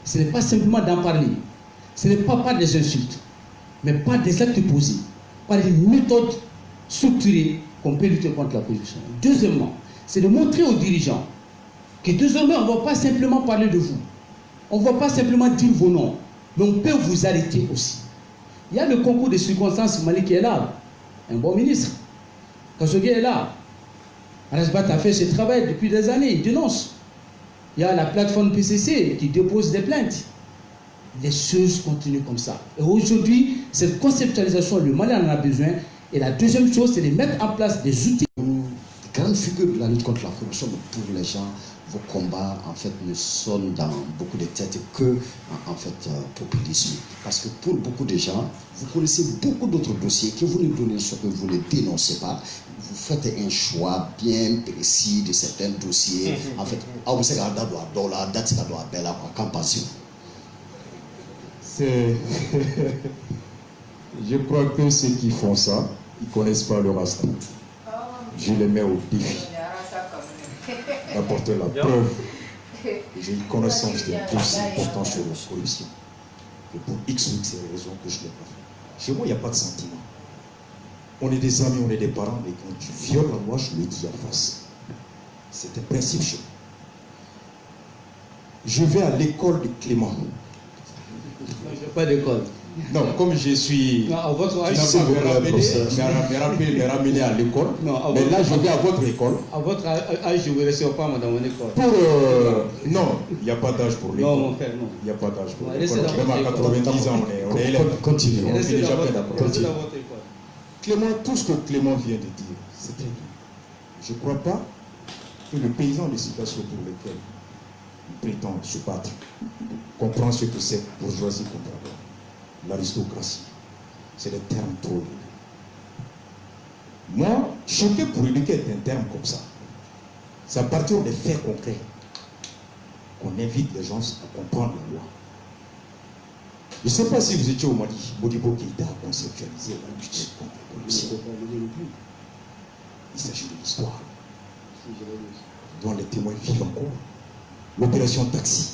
Ce n'est pas simplement d'en parler. Ce n'est pas par des insultes, mais par des actes posés, par une méthode structurée qu'on peut lutter contre la corruption. Deuxièmement, c'est de montrer aux dirigeants que désormais, on ne va pas simplement parler de vous. On ne va pas simplement dire vos noms, mais on peut vous arrêter aussi. Il y a le concours de circonstances Mali qui est là, un bon ministre. Khashoggi est là. Rasbat a fait ce travail depuis des années, il dénonce. Il y a la plateforme PCC qui dépose des plaintes. Les choses continuent comme ça. Et aujourd'hui, cette conceptualisation, le Mali en a besoin. Et la deuxième chose, c'est de mettre en place des outils. Grande figure de la lutte contre la corruption, pour les gens, vos combats, en fait, ne sonnent dans beaucoup de têtes que, en fait, populisme. Parce que pour beaucoup de gens, vous connaissez beaucoup d'autres dossiers que vous ne donnez ce que vous ne dénoncez pas. Vous faites un choix bien précis de certains dossiers. En fait, Je crois que ceux qui font ça, ils ne connaissent pas le Rasta. Je les mets au défi d'apporter la preuve que j'ai une connaissance d'un dossier important sur la corruption. Et pour X ou X raisons que je ne l'ai pas fait. Chez moi, il n'y a pas de sentiment. On est des amis, on est des parents, mais quand tu violes la loi, je le dis en face. C'est un principe chez moi. Je vais à l'école de Clément. Je n'ai pas d'école. Non, comme je suis... Non, à votre âge, Tu n'as pas me ramener à l'école. Mais là, je vais à votre école. À votre âge, je ne vous reçois pas dans mon école. Non, il n'y a pas d'âge pour l'école. Non, mon frère, non. Il n'y a pas d'âge pour Restez l'école. Même à 90 ans, on est élève. Continue. On est déjà plein d'apprendre. Restez dans votre école. Clément, tout ce que Clément vient de dire, c'est très bien. Je ne crois pas que le paysan des situations pour lesquelles il prétend se battre comprend ce que c'est bourgeoisie contre l'aristocratie. C'est des termes trop élevés. Moi, choqué pour éduquer est un terme comme ça. C'est à partir des faits concrets qu'on invite les gens à comprendre la loi. Je ne sais pas si vous étiez au Mali, Modibo Keïta a conceptualisé la lutte contre la corruption. Il s'agit de l'histoire, dont les témoins vivent encore. L'opération Taxi.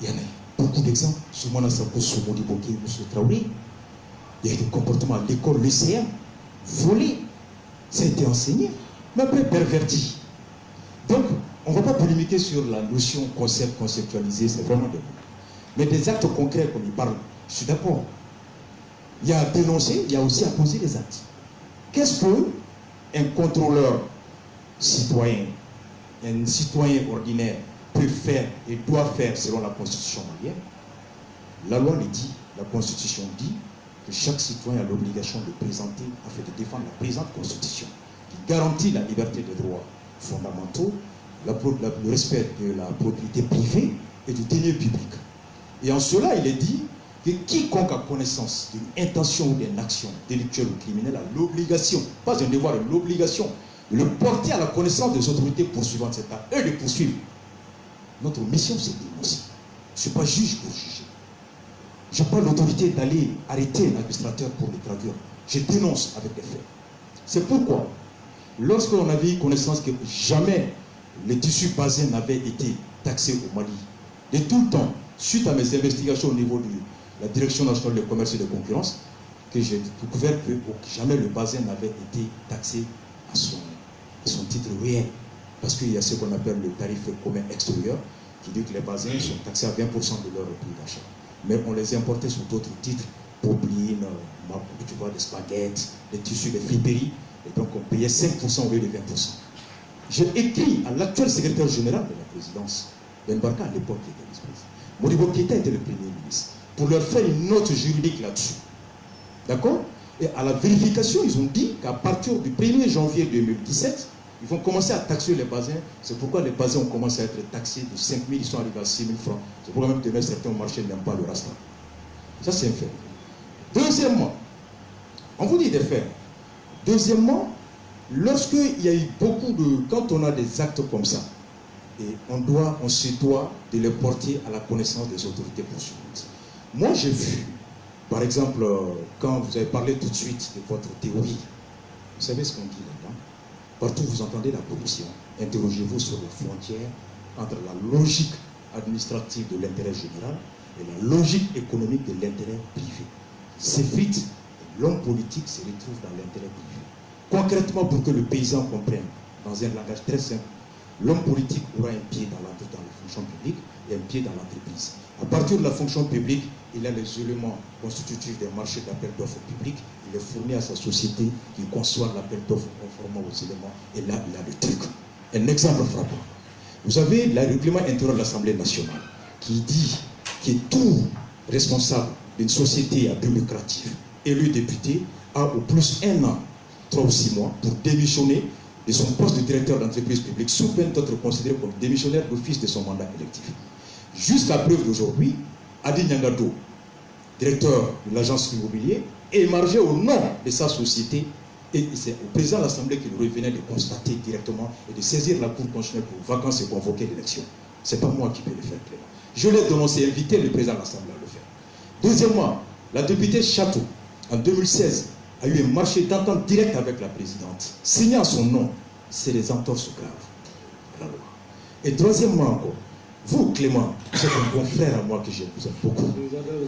Il y en a beaucoup d'exemples. Soumana Sako, Modibo Keïta, M. Traoré. Il y a des comportements à l'école, lycéen, volés. Ça a été enseigné, mais après perverti. Donc, on ne va pas polémiquer sur la notion conceptualisée, c'est vraiment des mots. Mais des actes concrets, comme il parle, je suis d'accord. Il y a à dénoncer, il y a aussi à poser des actes. Qu'est-ce qu'un contrôleur citoyen, un citoyen ordinaire peut faire et doit faire selon la Constitution malienne? La loi le dit, la Constitution dit que chaque citoyen a l'obligation de présenter, afin de défendre la présente Constitution, qui garantit la liberté des droits fondamentaux, le respect de la propriété privée et du denier public. Et en cela, il est dit que quiconque a connaissance d'une intention ou d'une action délictuelle ou criminelle a l'obligation, pas un devoir, l'obligation de le porter à la connaissance des autorités poursuivantes. C'est à eux de poursuivre. Notre mission, c'est de dénoncer. Je ne suis pas juge pour juger. Je n'ai pas l'autorité d'aller arrêter l'administrateur pour le traduire. Je dénonce avec des faits. C'est pourquoi, lorsque l'on avait eu connaissance que jamais les tissus basins n'avaient été taxés au Mali, de tout le temps, suite à mes investigations au niveau de la Direction nationale du commerce et de concurrence, que j'ai découvert que jamais le basin n'avait été taxé à son titre réel. Parce qu'il y a ce qu'on appelle le tarif commun extérieur, qui dit que les basins sont taxés à 20% de leur prix d'achat. Mais on les importait sous d'autres titres, popeline, tu vois, des spaghettis, des tissus, des friperies, et donc on payait 5% au lieu de 20%. J'ai écrit à l'actuel secrétaire général de la présidence, Ben Barka, à l'époque qui était vice-président. Modibo Keïta était le premier ministre, pour leur faire une note juridique là-dessus. D'accord? Et à la vérification, ils ont dit qu'à partir du 1er janvier 2017, ils vont commencer à taxer les basins. C'est pourquoi les basins ont commencé à être taxés de 5 000, ils sont arrivés à 6 000 francs. C'est pourquoi même demain, certains marchés n'aiment pas le rasta. Ça, c'est un fait. Deuxièmement, on vous dit des faits. Deuxièmement, lorsqu'il y a eu beaucoup de... Quand on a des actes comme ça, et on se doit de les porter à la connaissance des autorités poursuivantes. Moi, j'ai vu, par exemple, quand vous avez parlé tout de suite de votre théorie, vous savez ce qu'on dit là-dedans? Partout où vous entendez la corruption, interrogez-vous sur la frontière entre la logique administrative de l'intérêt général et la logique économique de l'intérêt privé. S'effrite, l'homme politique se retrouve dans l'intérêt privé. Concrètement, pour que le paysan comprenne, dans un langage très simple, l'homme politique aura un pied dans la fonction publique et un pied dans l'entreprise. À partir de la fonction publique, il a les éléments constitutifs des marchés d'appel d'offres publics, il les fournit à sa société qui conçoit l'appel d'offres conformément aux éléments, et là, il a le truc. Un exemple frappant. Vous avez le règlement intérieur de l'Assemblée nationale qui dit que tout responsable d'une société à but lucratif, élu député, a au plus 1 an, 3 ou 6 mois, pour démissionner de son poste de directeur d'entreprise publique, sous peine d'être considéré comme démissionnaire d'office de son mandat électif. Jusqu'à preuve d'aujourd'hui, Adi Nyangado, directeur de l'agence immobilière, émargeait au nom de sa société, et c'est au président de l'Assemblée qu'il revenait de constater directement et de saisir la Cour constitutionnelle pour vacances et convoquer l'élection. Ce n'est pas moi qui peux le faire, Clément. Je l'ai dénoncé, invité le président de l'Assemblée à le faire. Deuxièmement, La députée Château, en 2016, a eu un marché d'entente direct avec la présidente. Signé à son nom, c'est des entorses graves à la loi. Et troisièmement encore, vous, Clément, vous êtes un bon frère à moi que je vous aime beaucoup.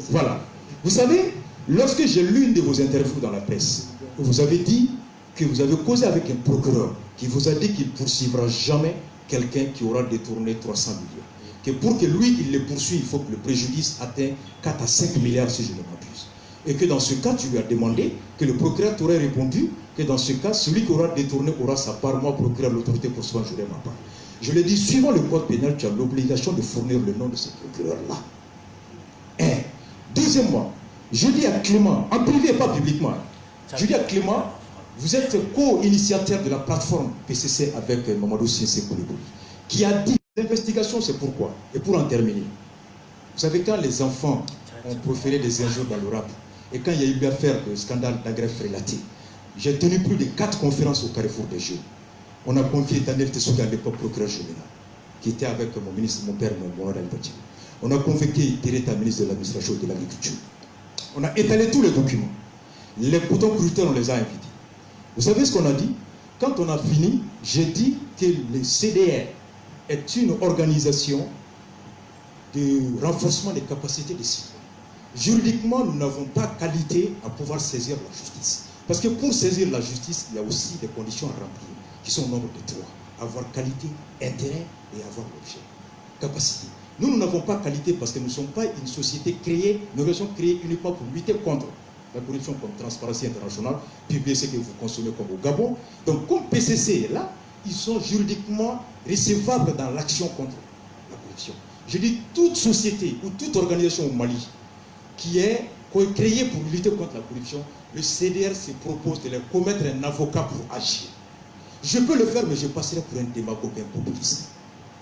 Voilà. Vous savez, lorsque j'ai lu une de vos interviews dans la presse, vous avez dit que vous avez causé avec un procureur qui vous a dit qu'il ne poursuivra jamais quelqu'un qui aura détourné 300 millions. Que pour que lui, il le poursuive, il faut que le préjudice atteigne 4 à 5 milliards si je ne m'abuse. Et que dans ce cas, tu lui as demandé que le procureur t'aurait répondu que dans ce cas, celui qui aura détourné aura sa part, moi, procureur, l'autorité pour soi, j'aurai ma part. Je l'ai dit, suivant le code pénal, tu as l'obligation de fournir le nom de ce procureur-là. Un. Deuxièmement, je dis à Clément, en privé et pas publiquement, je dis à Clément, vous êtes co-initiateur de la plateforme PCC avec Mamadou Sissé Koulibaly, qui a dit l'investigation, c'est pourquoi. Et pour en terminer, vous savez, quand les enfants ont proféré des injures dans le rap, et quand il y a eu l'affaire de scandale d'agresse relaté, j'ai tenu plus de 4 conférences au Carrefour des Jeux. On a confié Daniel Tessouga, à l'époque procureur général, qui était avec mon ministre, mon père, mon Al-Bati. On a convoqué Tereta, ministre de l'administration et de l'agriculture. On a étalé tous les documents. Les cotons-cruiteurs, on les a invités. Vous savez ce qu'on a dit? Quand on a fini, j'ai dit que le CDR est une organisation de renforcement des capacités des citoyens. Juridiquement, nous n'avons pas qualité à pouvoir saisir la justice. Parce que pour saisir la justice, il y a aussi des conditions à remplir, qui sont au nombre de 3. Avoir qualité, intérêt et avoir l'objet. Capacité. Nous n'avons pas qualité parce que nous ne sommes pas une société créée, nous sommes créés uniquement pour lutter contre la corruption comme Transparency International, publier ce que vous consommez comme au Gabon. Donc comme PCC est là, ils sont juridiquement recevables dans l'action contre la corruption. Je dis toute société ou toute organisation au Mali qui est créée pour lutter contre la corruption, le CDR se propose de leur commettre un avocat pour agir. Je peux le faire, mais je passerai pour un démagogue, un populiste.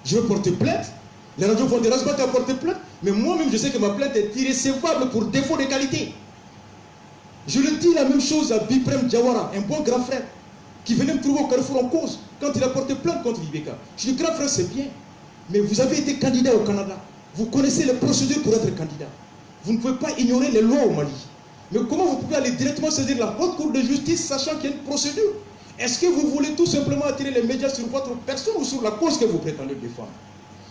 Je vais porter plainte. Les radios vont dire, à porter plainte, mais moi-même, je sais que ma plainte est irrécevable pour défaut de qualité. Je le dis la même chose à Biprem Diawara, un bon grand frère, qui venait me trouver au Carrefour en cause, quand il a porté plainte contre Ibeka. Je dis, grand frère, c'est bien, mais vous avez été candidat au Canada. Vous connaissez les procédures pour être candidat. Vous ne pouvez pas ignorer les lois au Mali. Mais comment vous pouvez aller directement saisir la haute cour de justice, sachant qu'il y a une procédure? Est-ce que vous voulez tout simplement attirer les médias sur votre personne ou sur la cause que vous prétendez défendre?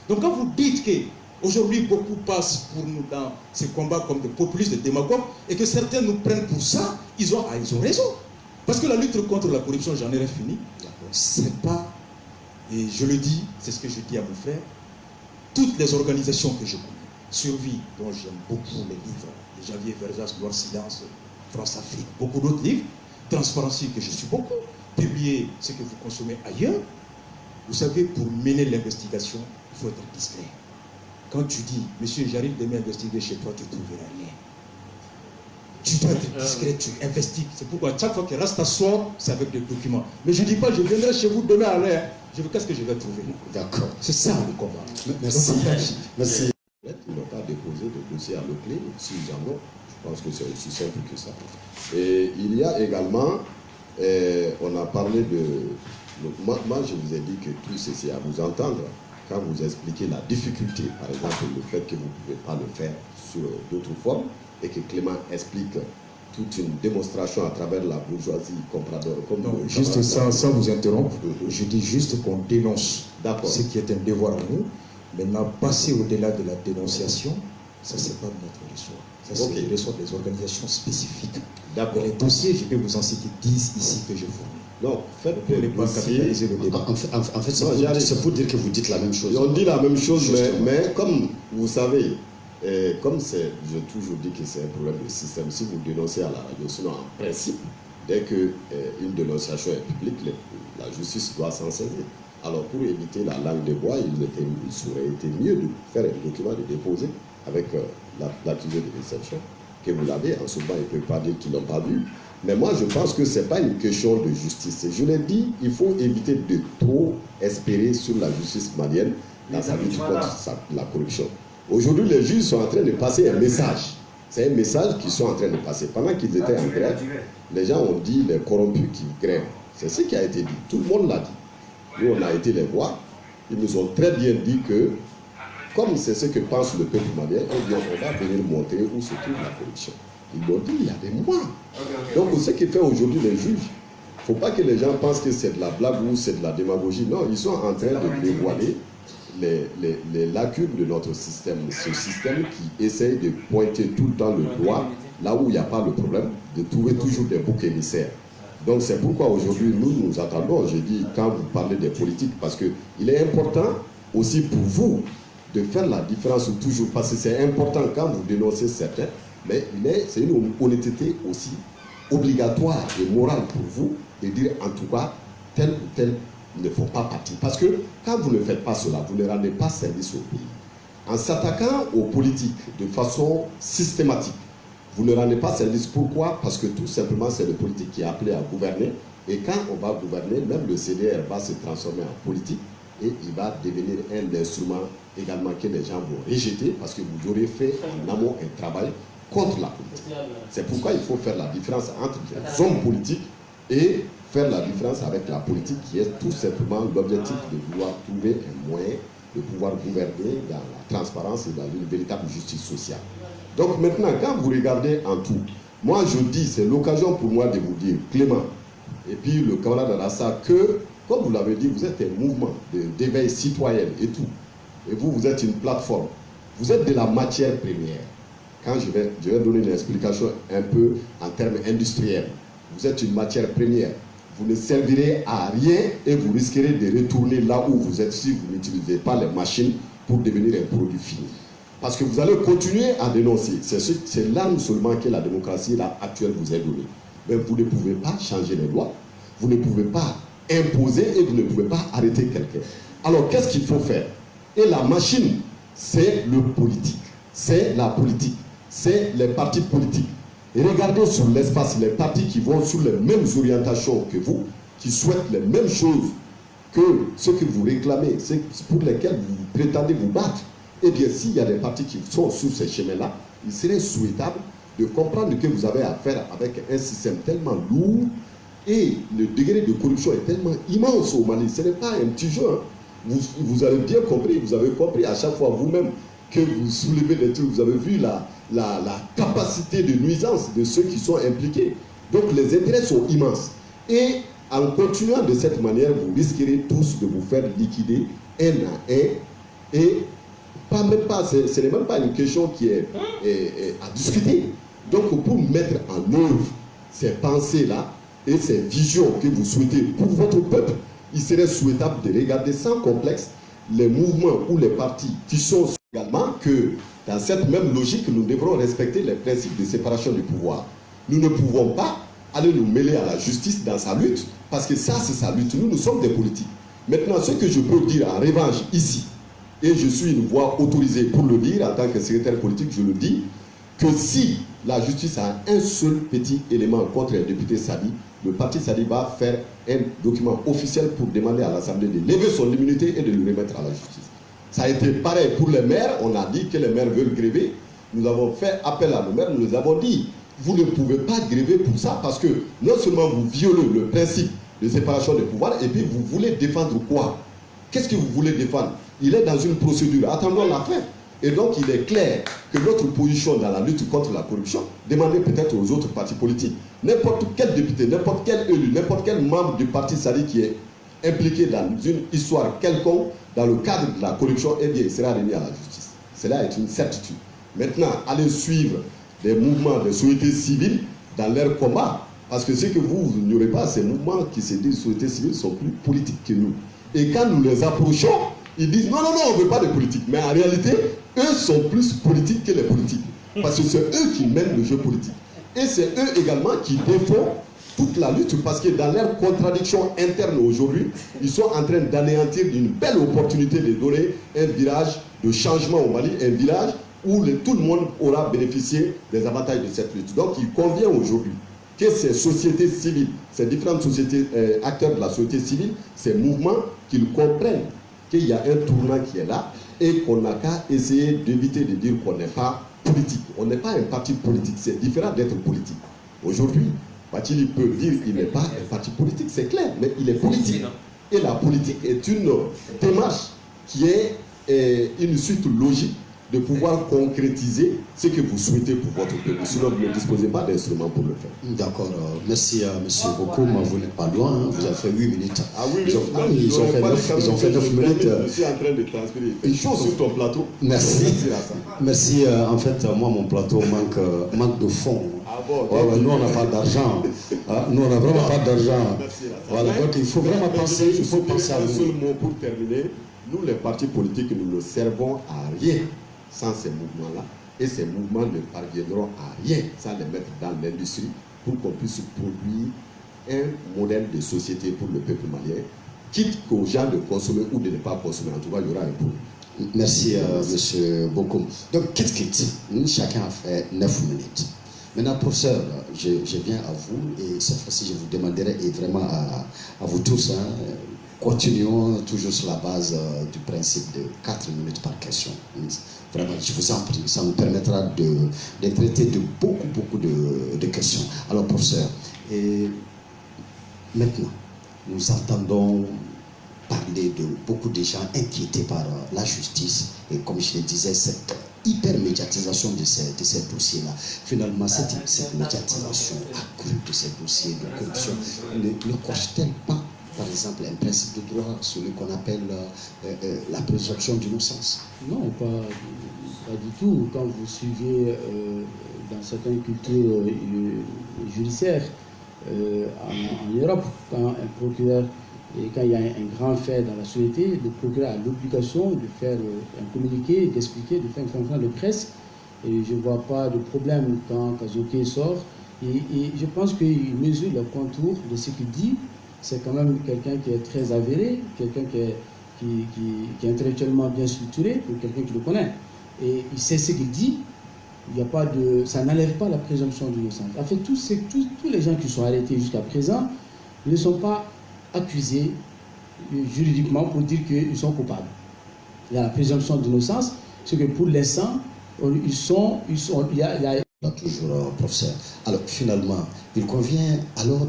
Donc quand vous dites qu'aujourd'hui beaucoup passent pour nous dans ces combats comme des populistes, des démagogues, et que certains nous prennent pour ça, ils ont raison. Parce que la lutte contre la corruption, j'en ai fini, c'est pas, et je le dis, c'est ce que je dis à mon frère, toutes les organisations que je connais, Survie, dont j'aime beaucoup les livres, les Javier Verzas, Gloire Silence, France Afrique, beaucoup d'autres livres, Transparency, que je suis beaucoup, publier ce que vous consommez ailleurs. Vous savez, pour mener l'investigation, il faut être discret. Quand tu dis, monsieur, j'arrive demain investiguer chez toi, tu ne trouveras rien. Tu dois être discret, tu investigues. C'est pourquoi chaque fois qu'il reste à soir, c'est avec des documents. Mais je ne dis pas, je viendrai chez vous demain à l'heure. Qu'est-ce que je vais trouver? D'accord. C'est ça le combat. Merci. Merci. Ils n'ont pas déposé de dossier à l'OCLE, s'ils en ont. Je pense que c'est aussi simple que ça. Et il y a également, on a parlé de... Moi, je vous ai dit que tout ceci, à vous entendre, quand vous expliquez la difficulté, par exemple, le fait que vous ne pouvez pas le faire sur d'autres formes, et que Clément explique toute une démonstration à travers la bourgeoisie comprador. Non, juste sans vous interrompre, je dis juste qu'on dénonce ce qui est un devoir à nous. Maintenant, passer au-delà de la dénonciation, ça c'est pas notre ressort. Ça c'est le ressort des organisations spécifiques. D'accord. Les dossiers, je peux vous en citer 10 ici que je fournis. Non, faites les pas capitaliser le débat. En fait c'est pour dire que vous dites la même chose. On dit la même chose, mais comme vous savez, comme j'ai toujours dit que c'est un problème de système, si vous dénoncez à la radio, sinon en principe, dès qu'une dénonciation est publique, la justice doit s'en saisir. Alors pour éviter la langue de bois, il aurait été mieux de faire un document, de déposer avec l'accusé de réception, que vous l'avez. En ce moment, il ne peut pas dire qu'ils ne l'ont pas vu. Mais moi, je pense que ce n'est pas une question de justice. Je l'ai dit, il faut éviter de trop espérer sur la justice malienne dans sa lutte contre la corruption. Aujourd'hui, les juges sont en train de passer un message. C'est un message qu'ils sont en train de passer. Pendant qu'ils étaient en grève, les gens ont dit les corrompus qui grèvent. C'est ce qui a été dit. Tout le monde l'a dit. Nous, on a été les voir. Ils nous ont très bien dit que, comme c'est ce que pense le peuple malien, on va venir montrer où se trouve la corruption. Ils l'ont dit il y a des mois. Donc ce qui fait aujourd'hui les juges, il ne faut pas que les gens pensent que c'est de la blague ou c'est de la démagogie. Non, ils sont en train de dévoiler les lacunes de notre système. Ce système qui essaye de pointer tout le temps le doigt là où il n'y a pas le problème, de trouver toujours des boucs émissaires. Donc c'est pourquoi aujourd'hui nous attendons, je dis, quand vous parlez des politiques, parce qu'il est important aussi pour vous de faire la différence toujours, parce que c'est important quand vous dénoncez certains, mais c'est une honnêteté aussi obligatoire et morale pour vous de dire en tout cas tel ou tel ne font pas partie. Parce que quand vous ne faites pas cela, vous ne rendez pas service au pays. En s'attaquant aux politiques de façon systématique, vous ne rendez pas service. Pourquoi? Parce que tout simplement c'est le politique qui est appelé à gouverner. Et quand on va gouverner, même le CDR va se transformer en politique et il va devenir un instrument également que les gens vont rejeter parce que vous aurez fait en amont un travail contre la politique. C'est pourquoi il faut faire la différence entre les hommes politiques et faire la différence avec la politique qui est tout simplement l'objectif de vouloir trouver un moyen de pouvoir gouverner dans la transparence et dans une véritable justice sociale. Donc maintenant, quand vous regardez en tout, moi je dis, c'est l'occasion pour moi de vous dire, Clément, et puis le camarade Arassa, que, comme vous l'avez dit, vous êtes un mouvement d'éveil citoyen et tout. Et vous êtes une plateforme. Vous êtes de la matière première. Quand je vais donner une explication un peu en termes industriels. Vous êtes une matière première. Vous ne servirez à rien et vous risquerez de retourner là où vous êtes si vous n'utilisez pas les machines pour devenir un produit fini. Parce que vous allez continuer à dénoncer. C'est l'arme seulement que la démocratie là, actuelle vous est donnée. Mais vous ne pouvez pas changer les lois. Vous ne pouvez pas imposer et vous ne pouvez pas arrêter quelqu'un. Alors qu'est-ce qu'il faut faire? Et la machine, c'est le politique. C'est la politique. C'est les partis politiques. Et regardez sur l'espace les partis qui vont sur les mêmes orientations que vous, qui souhaitent les mêmes choses que ce que vous réclamez, pour lesquels vous prétendez vous battre. Eh bien, s'il y a des partis qui sont sur ces chemins-là, il serait souhaitable de comprendre que vous avez affaire avec un système tellement lourd et le degré de corruption est tellement immense au Mali. Ce n'est pas un petit jeu. Hein. Vous avez bien compris, vous avez compris à chaque fois vous-même que vous soulevez des trucs, vous avez vu la capacité de nuisance de ceux qui sont impliqués. Donc les intérêts sont immenses. Et en continuant de cette manière, vous risquerez tous de vous faire liquider un à un. Et ce n'est même pas une question qui est à discuter. Donc pour mettre en œuvre ces pensées-là et ces visions que vous souhaitez pour votre peuple, il serait souhaitable de regarder sans complexe les mouvements ou les partis qui sont également que dans cette même logique, nous devrons respecter les principes de séparation du pouvoir. Nous ne pouvons pas aller nous mêler à la justice dans sa lutte, parce que ça, c'est sa lutte. Nous sommes des politiques. Maintenant, ce que je peux dire en revanche ici, et je suis une voix autorisée pour le dire, en tant que secrétaire politique, je le dis, que si la justice a un seul petit élément contre le député Sadi, le parti Sadi va faire un document officiel pour demander à l'Assemblée de lever son immunité et de le remettre à la justice. Ça a été pareil pour les maires. On a dit que les maires veulent gréver. Nous avons fait appel à nos maires. Nous les avons dit, vous ne pouvez pas gréver pour ça parce que non seulement vous violez le principe de séparation des pouvoirs et puis vous voulez défendre quoi? Qu'est-ce que vous voulez défendre? Il est dans une procédure. Attendons la fin. Et donc il est clair que notre position dans la lutte contre la corruption demandait peut-être aux autres partis politiques. N'importe quel député, n'importe quel élu, n'importe quel membre du parti Sadi qui est impliqué dans une histoire quelconque, dans le cadre de la corruption, eh bien, il sera remis à la justice. Cela est une certitude. Maintenant, allez suivre des mouvements de société civile dans leur combat, parce que ce que vous n'ignorez pas, ces mouvements qui se disent société civile sont plus politiques que nous. Et quand nous les approchons, ils disent non, non, non, on ne veut pas de politique. Mais en réalité, eux sont plus politiques que les politiques. Parce que c'est eux qui mènent le jeu politique. Et c'est eux également qui défendent toute la lutte, parce que dans leurs contradictions internes aujourd'hui, ils sont en train d'anéantir une belle opportunité de donner un virage de changement au Mali, un virage où tout le monde aura bénéficié des avantages de cette lutte. Donc il convient aujourd'hui que ces sociétés civiles, ces différentes sociétés, acteurs de la société civile, ces mouvements, qu'ils comprennent qu'il y a un tournant qui est là et qu'on n'a qu'à essayer d'éviter de dire qu'on n'est pas politique. On n'est pas un parti politique, c'est différent d'être politique. Aujourd'hui, Bathily peut dire qu'il n'est pas un parti politique, c'est clair, mais il est politique. Et la politique est une démarche qui est une suite logique de pouvoir concrétiser ce que vous souhaitez pour votre peuple. Sinon, vous ne disposez pas d'instruments pour le faire. D'accord. Merci à M. Bokoum. Vous n'êtes pas loin. Hein. Vous avez fait 8 minutes. Ah oui, ils ont fait 9 minutes. Je suis en train de transférer. Une chose sur ton plateau. Merci. Merci. En fait, moi, mon plateau manque de fond. Ah bon, nous, on n'a pas d'argent. Nous, on n'a vraiment pas d'argent. Voilà, donc il faut vraiment penser, il faut penser à nous. Un seul mot pour terminer. Nous, les partis politiques, nous ne servons à rien sans ces mouvements-là. Et ces mouvements ne parviendront à rien sans les mettre dans l'industrie pour qu'on puisse produire un modèle de société pour le peuple malien, quitte qu'aux gens de consommer ou de ne pas consommer. En tout cas, il y aura un problème. Merci, M. Bokoum. Donc, quitte. Chacun a fait 9 minutes. Maintenant, professeur, je viens à vous et cette fois-ci, je vous demanderai, et vraiment à vous tous, continuons toujours sur la base du principe de 4 minutes par question. Vraiment, je vous en prie, ça nous permettra de traiter de beaucoup de questions. Alors, professeur, et maintenant, nous entendons parler de beaucoup de gens inquiétés par la justice et, comme je le disais, cette hyper-médiatisation de ces dossiers-là. Finalement, cette médiatisation accrue de ces dossiers de corruption ne coche-t-elle pas, par exemple, un principe de droit, celui qu'on appelle la présomption d'innocence? Non, pas du tout. Quand vous suivez dans certaines cultures judiciaires en Europe, quand un procureur, et quand il y a un grand fait dans la société, le procureur a l'obligation de faire un communiqué, d'expliquer, de faire une conférence de presse. Et je ne vois pas de problème quand Kazoké sort. Et je pense qu'il mesure le contour de ce qu'il dit. C'est quand même quelqu'un qui est très avéré, quelqu'un qui est intellectuellement bien structuré, pour quelqu'un qui le connaît. Et il sait ce qu'il dit. Il y a pas de, ça n'enlève pas la présomption d'innocence. En fait, tous les gens qui sont arrêtés jusqu'à présent ne sont pas accusés juridiquement pour dire qu'ils sont coupables. Il y a la présomption d'innocence, c'est que pour l'instant, il y a toujours, professeur. Alors, finalement, il convient alors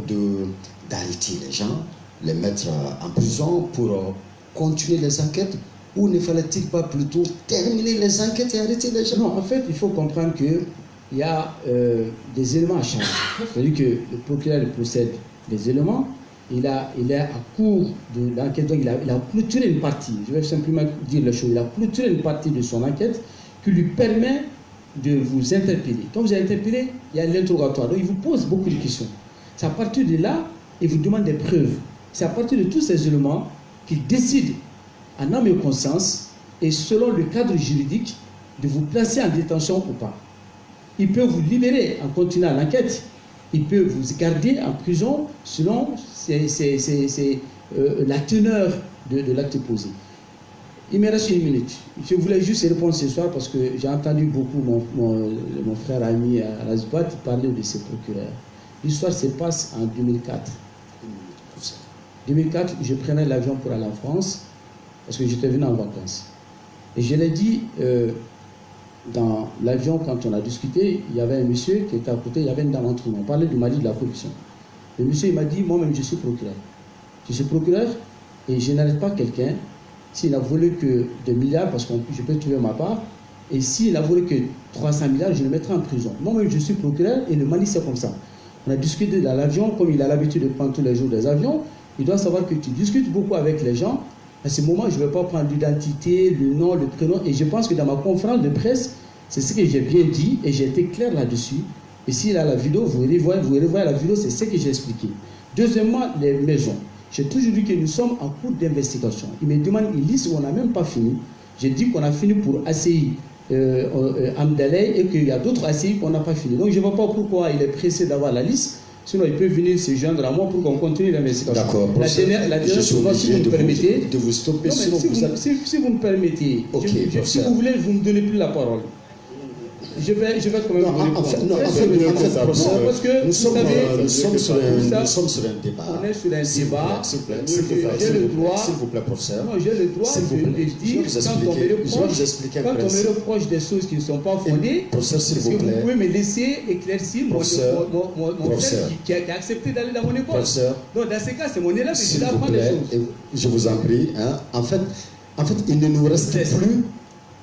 d'arrêter les gens, les mettre en prison pour continuer les enquêtes, ou ne fallait-il pas plutôt terminer les enquêtes et arrêter les gens? Non, en fait, il faut comprendre qu'il y a des éléments à charge. C'est-à-dire que le procureur procède des éléments, il est à court de l'enquête, donc il a clôturé une partie, je vais simplement dire la chose, il a clôturé une partie de son enquête qui lui permet de vous interpeller. Quand vous êtes interpellé, il y a l'interrogatoire, donc il vous pose beaucoup de questions. C'est à partir de là, il vous demande des preuves. C'est à partir de tous ces éléments qu'il décide, en âme et conscience, et selon le cadre juridique, de vous placer en détention ou pas. Il peut vous libérer en continuant l'enquête. Il peut vous garder en prison selon la teneur de l'acte posé. Il me reste 1 minute. Je voulais juste répondre ce soir parce que j'ai entendu beaucoup mon frère ami à la Zbat parler de ses procureurs. L'histoire se passe en 2004. 2004, je prenais l'avion pour aller en France parce que j'étais venu en vacances. Et je l'ai dit, dans l'avion, quand on a discuté, il y avait un monsieur qui était à côté, il y avait une dame entre nous. On parlait du Mali, de la corruption. Le monsieur, il m'a dit, moi-même, je suis procureur. Je suis procureur et je n'arrête pas quelqu'un s'il n'a volé que 2 milliards, parce que je peux trouver ma part, et s'il n'a volé que 300 milliards, je le mettrai en prison. Moi-même, je suis procureur et le Mali, c'est comme ça. On a discuté dans l'avion, comme il a l'habitude de prendre tous les jours des avions. Il doit savoir que tu discutes beaucoup avec les gens. À ce moment, je ne vais pas prendre l'identité, le nom, le prénom. Et je pense que dans ma conférence de presse, c'est ce que j'ai bien dit et j'ai été clair là-dessus. Et s'il a la vidéo, vous revoyez la vidéo, c'est ce que j'ai expliqué. Deuxièmement, les maisons. J'ai toujours dit que nous sommes en cours d'investigation. Il me demande une liste où on n'a même pas fini. J'ai dit qu'on a fini pour ACI Amdalay et qu'il y a d'autres ACI qu'on n'a pas fini. Donc je ne vois pas pourquoi il est pressé d'avoir la liste. Sinon, il peut venir se joindre à moi pour qu'on continue l'investigation. D'accord. La dernière chose, si vous me permettez. De vous stopper. Non, si vous me permettez, okay, si vous voulez, vous ne me donnez plus la parole. Je vais quand même vous répondre. Parce que nous sommes sur un débat. On est sur un débat. J'ai le droit. S'il vous plaît, professeur. Non, j'ai le droit de dire quand on me reproche des choses qui ne sont pas fondées. Professeur, s'il vous plaît. Vous pouvez me laisser éclaircir mon frère qui a accepté d'aller dans mon école. Donc dans ce cas, c'est mon élève et je dois apprendre les choses. Je vous en prie. En fait, il ne nous reste plus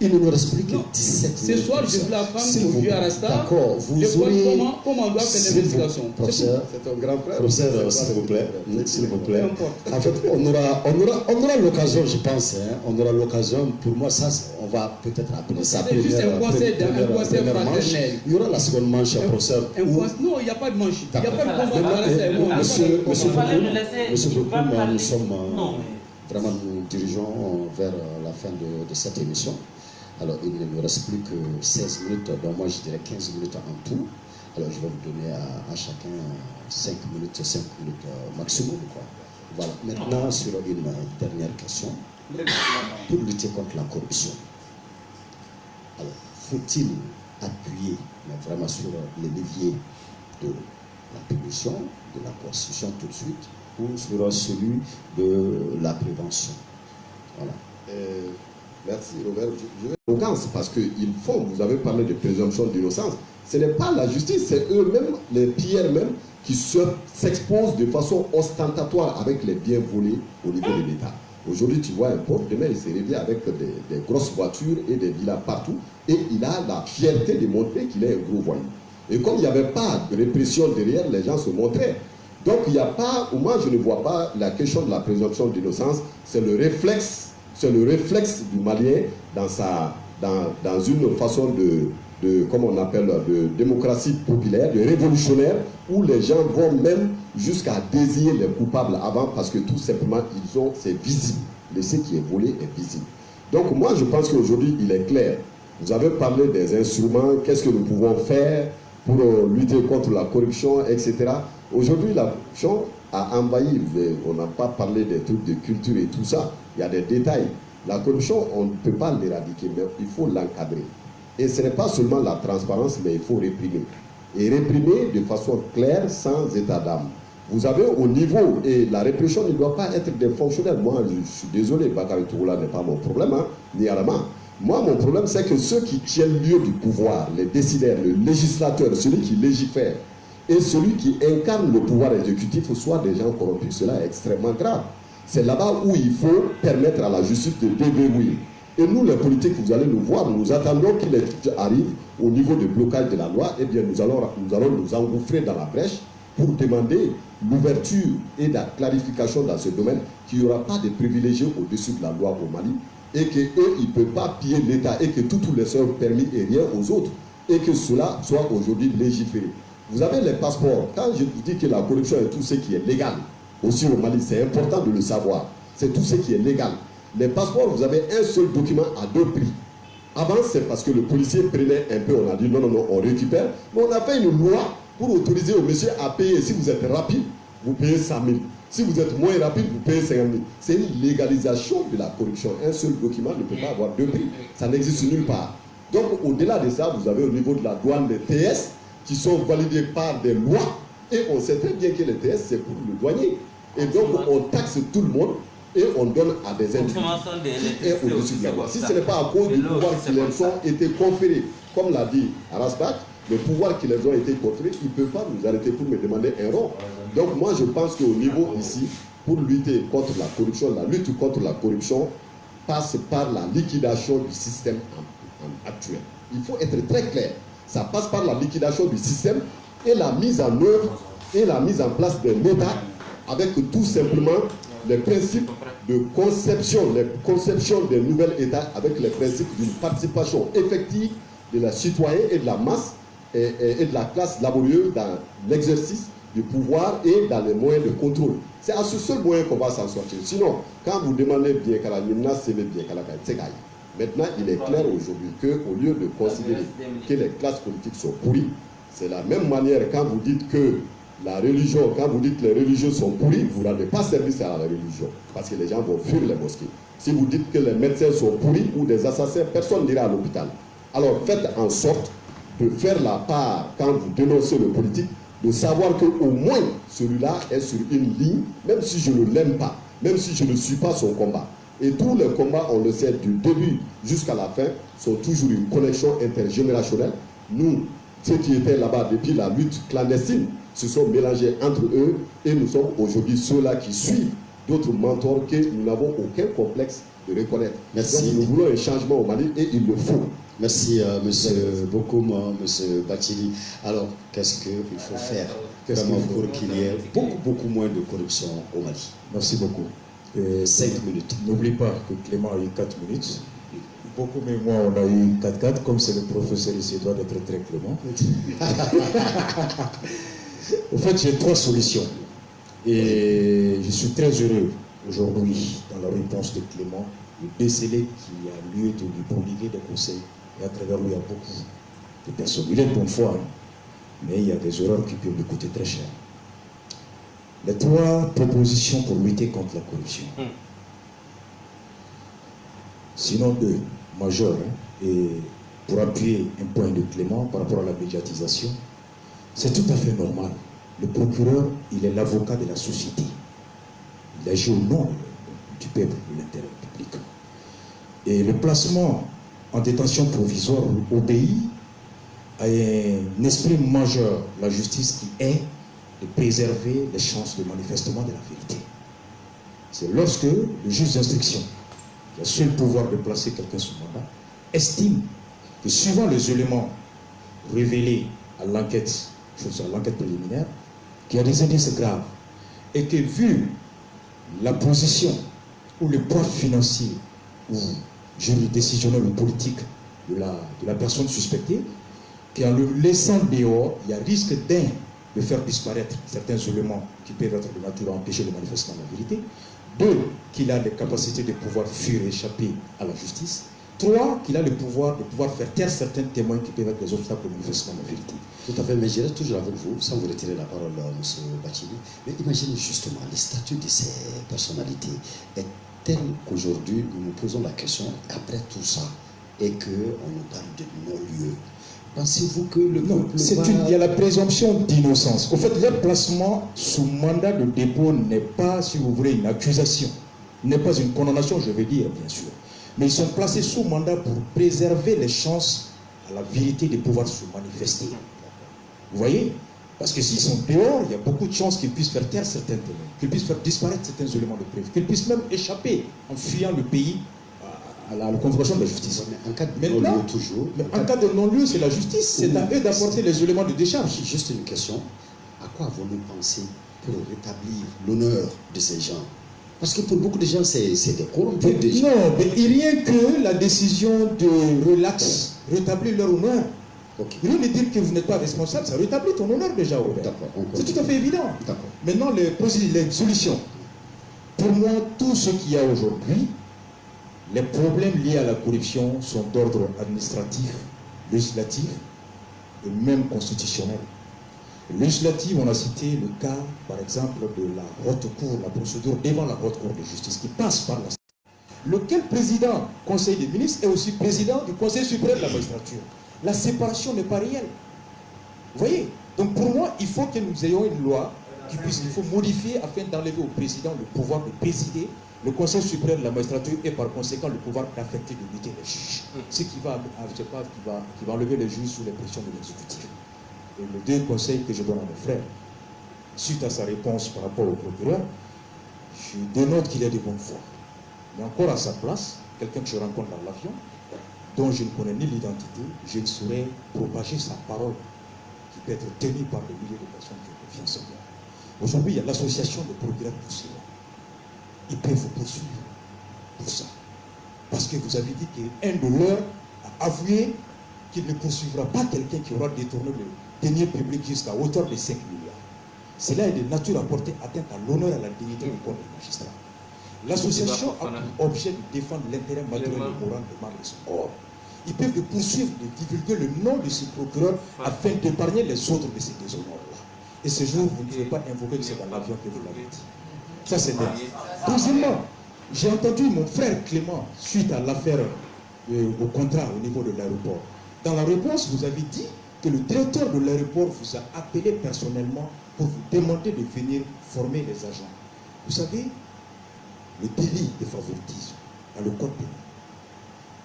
Il ne nous reste plus que Non. 17 Ce minutes. soir, je voulais apprendre S'il au vous vieux plaît. Arasta D'accord, de vous voir aurez... comment on doit faire l'investigation. Professeur, C'est un grand frère. professeur, s'il vous plaît. S'il vous plaît. Peu importe. En fait, on aura l'occasion, je pense, hein, on aura l'occasion, pour moi, ça, on va peut-être appeler ça C'est juste un conseil première manche. fraternel. Il y aura la seconde manche, professeur. Non, il n'y a pas de manche. Il n'y a pas de D'accord. combat entre Arasta et moi. Monsieur Bokoum, nous sommes... Non, Vraiment, nous dirigeons vers la fin de cette émission. Alors, il ne nous reste plus que 16 minutes, donc moi je dirais 15 minutes en tout. Alors, je vais vous donner à chacun 5 minutes maximum. Quoi. Voilà. Maintenant, sur une dernière question. Pour lutter contre la corruption, alors, faut-il appuyer mais vraiment sur les leviers de la punition, de la Constitution tout de suite, ou sur celui de la prévention? Voilà. Merci Robert. Je vais parce qu'ils font, vous avez parlé de présomption d'innocence, ce n'est pas la justice, c'est eux-mêmes, les pilleurs même, qui s'exposent de façon ostentatoire avec les biens volés au niveau de l'État. Aujourd'hui, tu vois un pauvre, demain il se réveille avec des grosses voitures et des villas partout, et il a la fierté de montrer qu'il est un gros voyou. Et comme il n'y avait pas de répression derrière, les gens se montraient. Donc il n'y a pas, moi je ne vois pas la question de la présomption d'innocence, c'est le réflexe du Malien dans une façon de comment on appelle, de démocratie populaire, de révolutionnaire, où les gens vont même jusqu'à désigner les coupables avant parce que tout simplement c'est visible. Ce qui est volé est visible. Donc moi je pense qu'aujourd'hui il est clair. Vous avez parlé des instruments, qu'est-ce que nous pouvons faire pour lutter contre la corruption, etc. Aujourd'hui la corruption a envahi, on n'a pas parlé des trucs de culture et tout ça, il y a des détails. La corruption, on ne peut pas l'éradiquer, mais il faut l'encadrer. Et ce n'est pas seulement la transparence, mais il faut réprimer. Et réprimer de façon claire, sans état d'âme. Vous avez au niveau, et la répression ne doit pas être des fonctionnaires. Moi, je suis désolé, Bakary Touroula n'est pas mon problème, hein, ni Alama. Moi, mon problème, c'est que ceux qui tiennent lieu du pouvoir, les décideurs, le législateur, celui qui légifère, et celui qui incarne le pouvoir exécutif soient des gens corrompus. Cela est extrêmement grave. C'est là-bas où il faut permettre à la justice de déverrouiller. Et nous, les politiques, vous allez nous voir, nous attendons qu'il arrive au niveau de blocage de la loi, et bien nous allons nous engouffrer dans la brèche pour demander l'ouverture et la clarification dans ce domaine, qu'il n'y aura pas de privilégiés au-dessus de la loi au Mali, et qu'eux, ils ne peuvent pas piller l'État, et que tout les seuls permis et rien aux autres, et que cela soit aujourd'hui légiféré. Vous avez les passeports. Quand je vous dis que la corruption est tout ce qui est légal, aussi au Mali, c'est important de le savoir. C'est tout ce qui est légal. Les passeports, vous avez un seul document à 2 prix. Avant, c'est parce que le policier prenait un peu, on a dit non, on récupère. Mais on a fait une loi pour autoriser au monsieur à payer. Si vous êtes rapide, vous payez 100 000. Si vous êtes moins rapide, vous payez 50 000. C'est une légalisation de la corruption. Un seul document ne peut pas avoir 2 prix. Ça n'existe nulle part. Donc, au-delà de ça, vous avez au niveau de la douane des TS qui sont validés par des lois. Et on sait très bien que les TS, c'est pour le douanier. Et donc, on taxe tout le monde et on donne à des individus et au-dessus de la loi. Si ce n'est pas à cause du pouvoir qui leur ont été conférés, comme l'a dit Arasbach, le pouvoir qui leur ont été conférés, ils ne peuvent pas nous arrêter pour me demander un rond. Donc moi, je pense qu'au niveau ici, pour lutter contre la corruption, la lutte contre la corruption passe par la liquidation du système actuel. Il faut être très clair. Ça passe par la liquidation du système et la mise en œuvre et la mise en place d'un État avec tout simplement les principes de conception, les conceptions des nouveaux États avec les principes d'une participation effective de la citoyenne et de la masse et de la classe laborieuse dans l'exercice du pouvoir et dans les moyens de contrôle. C'est à ce seul moyen qu'on va s'en sortir. Sinon, quand vous demandez bien qu'à la Nimna, c'est bien qu'à la Kaïtsegaï. Maintenant, il est clair aujourd'hui qu'au lieu de considérer que les classes politiques sont pourries, c'est la même manière quand vous dites que la religion, quand vous dites que les religieux sont pourris, vous ne rendez pas service à la religion, parce que les gens vont fuir les mosquées. Si vous dites que les médecins sont pourris ou des assassins, personne n'ira à l'hôpital. Alors faites en sorte de faire la part, quand vous dénoncez le politique, de savoir qu'au moins celui-là est sur une ligne, même si je ne l'aime pas, même si je ne suis pas son combat. Et tous les combats, on le sait, du début jusqu'à la fin, sont toujours une connexion intergénérationnelle. Nous, ceux qui étaient là-bas depuis la lutte clandestine, se sont mélangés entre eux et nous sommes aujourd'hui ceux-là qui suivent d'autres mentors que nous n'avons aucun complexe de reconnaître. Merci. Donc nous voulons un changement au Mali et il le faut. Merci M. Bokoum, M. Bathily. Alors, qu'est-ce qu'il faut faire vraiment pour qu'il y ait beaucoup moins de corruption au Mali? Merci beaucoup. 5 minutes. N'oublie pas que Clément a eu 4 minutes. Beaucoup mais moi, on a eu 4-4, comme c'est le professeur ici, il doit être très clément. En fait, j'ai 3 solutions. Et je suis très heureux aujourd'hui, dans la réponse de Clément, de déceler qu'il y a lieu de lui prodiguer des conseils. Et à travers lui, il y a beaucoup de personnes. Il est de bonne foi, hein, mais il y a des erreurs qui peuvent lui coûter très cher. Les 3 propositions pour lutter contre la corruption. Sinon 2 majeures, hein, et pour appuyer un point de Clément par rapport à la médiatisation, c'est tout à fait normal. Le procureur, il est l'avocat de la société. Il agit au nom du peuple, de l'intérêt public. Et le placement en détention provisoire obéit à un esprit majeur, la justice, qui est de préserver les chances de manifestement de la vérité. C'est lorsque le juge d'instruction, qui a seul pouvoir de placer quelqu'un sous mandat, estime que suivant les éléments révélés à l'enquête préliminaire, qu'il y a des indices graves, et que vu la position ou le poids financier ou décisionnel ou politique de la personne suspectée, qu'en le laissant dehors, il y a risque de faire disparaître certains éléments qui peuvent être de nature à empêcher le manifestement de la vérité. 2, qu'il a les capacités de pouvoir fuir et échapper à la justice. 3, qu'il a le pouvoir de pouvoir faire taire certains témoins qui peuvent être des obstacles au manifestement de la vérité. Tout à fait, mais je reste toujours avec vous, sans vous retirer la parole, M. Bathily. Mais imaginez justement, le statut de ces personnalités est tel qu'aujourd'hui, nous nous posons la question, après tout ça, et qu'on nous parle de non-lieu. Pensez-vous que le peuple il y a la présomption d'innocence. En fait, leur placement sous mandat de dépôt n'est pas, si vous voulez, une accusation, n'est pas une condamnation, je veux dire, bien sûr. Mais ils sont placés sous mandat pour préserver les chances à la vérité de pouvoir se manifester. Vous voyez? Parce que s'ils sont dehors, il y a beaucoup de chances qu'ils puissent faire taire certains témoins, qu'ils puissent faire disparaître certains éléments de preuve, qu'ils puissent même échapper en fuyant le pays à la confrontation de la justice. Mais en cas de non-lieu toujours. En cas de non-lieu, c'est la justice. C'est à eux d'apporter les éléments de décharge. Juste une question. À quoi avons-nous pensé pour rétablir l'honneur de ces gens? Parce que pour beaucoup de gens, c'est des corrompus. Non, mais rien que la décision de relax, rétablir leur honneur. Rien ne dire que vous n'êtes pas responsable, ça rétablit ton honneur déjà. C'est tout à fait évident. Maintenant, les solutions. Pour moi, tout ce qu'il y a aujourd'hui, les problèmes liés à la corruption sont d'ordre administratif, législatif et même constitutionnel. Législative, on a cité le cas, par exemple, de la haute cour, la procédure devant la haute cour de justice qui passe par la... Lequel président, conseil des ministres, est aussi président du conseil suprême de la magistrature. La séparation n'est pas réelle. Vous voyez? Donc pour moi, il faut que nous ayons une loi qui puisse, il faut modifier afin d'enlever au président le pouvoir de présider le conseil suprême de la magistrature et par conséquent le pouvoir d'affecter, de lutter les juges. Ce qui va, qui va enlever les juges sous les pressions de l'exécutif. Et le deux conseils que je donne à mes frères, suite à sa réponse par rapport au procureur, je dénote qu'il est de bonne foi. Mais encore à sa place, quelqu'un que je rencontre dans l'avion, dont je ne connais ni l'identité, je ne saurais propager sa parole qui peut être tenue par des milliers de personnes qui ont confiance en moi. Aujourd'hui, il y a l'association des procureurs pour cela. Ils peuvent vous poursuivre pour ça. Parce que vous avez dit qu'un de leurs a avoué qu'il ne poursuivra pas quelqu'un qui aura détourné le denier public jusqu'à hauteur de 5 milliards. Cela est de nature à porter atteinte à l'honneur et à la dignité du corps des magistrats. L'association a pour objet de défendre l'intérêt matériel et moral des membres de son corps. Ils peuvent le poursuivre, de divulguer le nom de ce procureur afin d'épargner les autres de ces déshonneurs-là. Et ce jour, vous ne pouvez pas invoquer que c'est dans l'avion que vous l'avez dit. Ça, c'est net. Deuxièmement, j'ai entendu mon frère Clément, suite à l'affaire au contrat au niveau de l'aéroport. Dans la réponse, vous avez dit que le directeur de l'aéroport vous a appelé personnellement pour vous demander de venir former les agents. Vous savez, le délit de favoritisme dans le code pénal.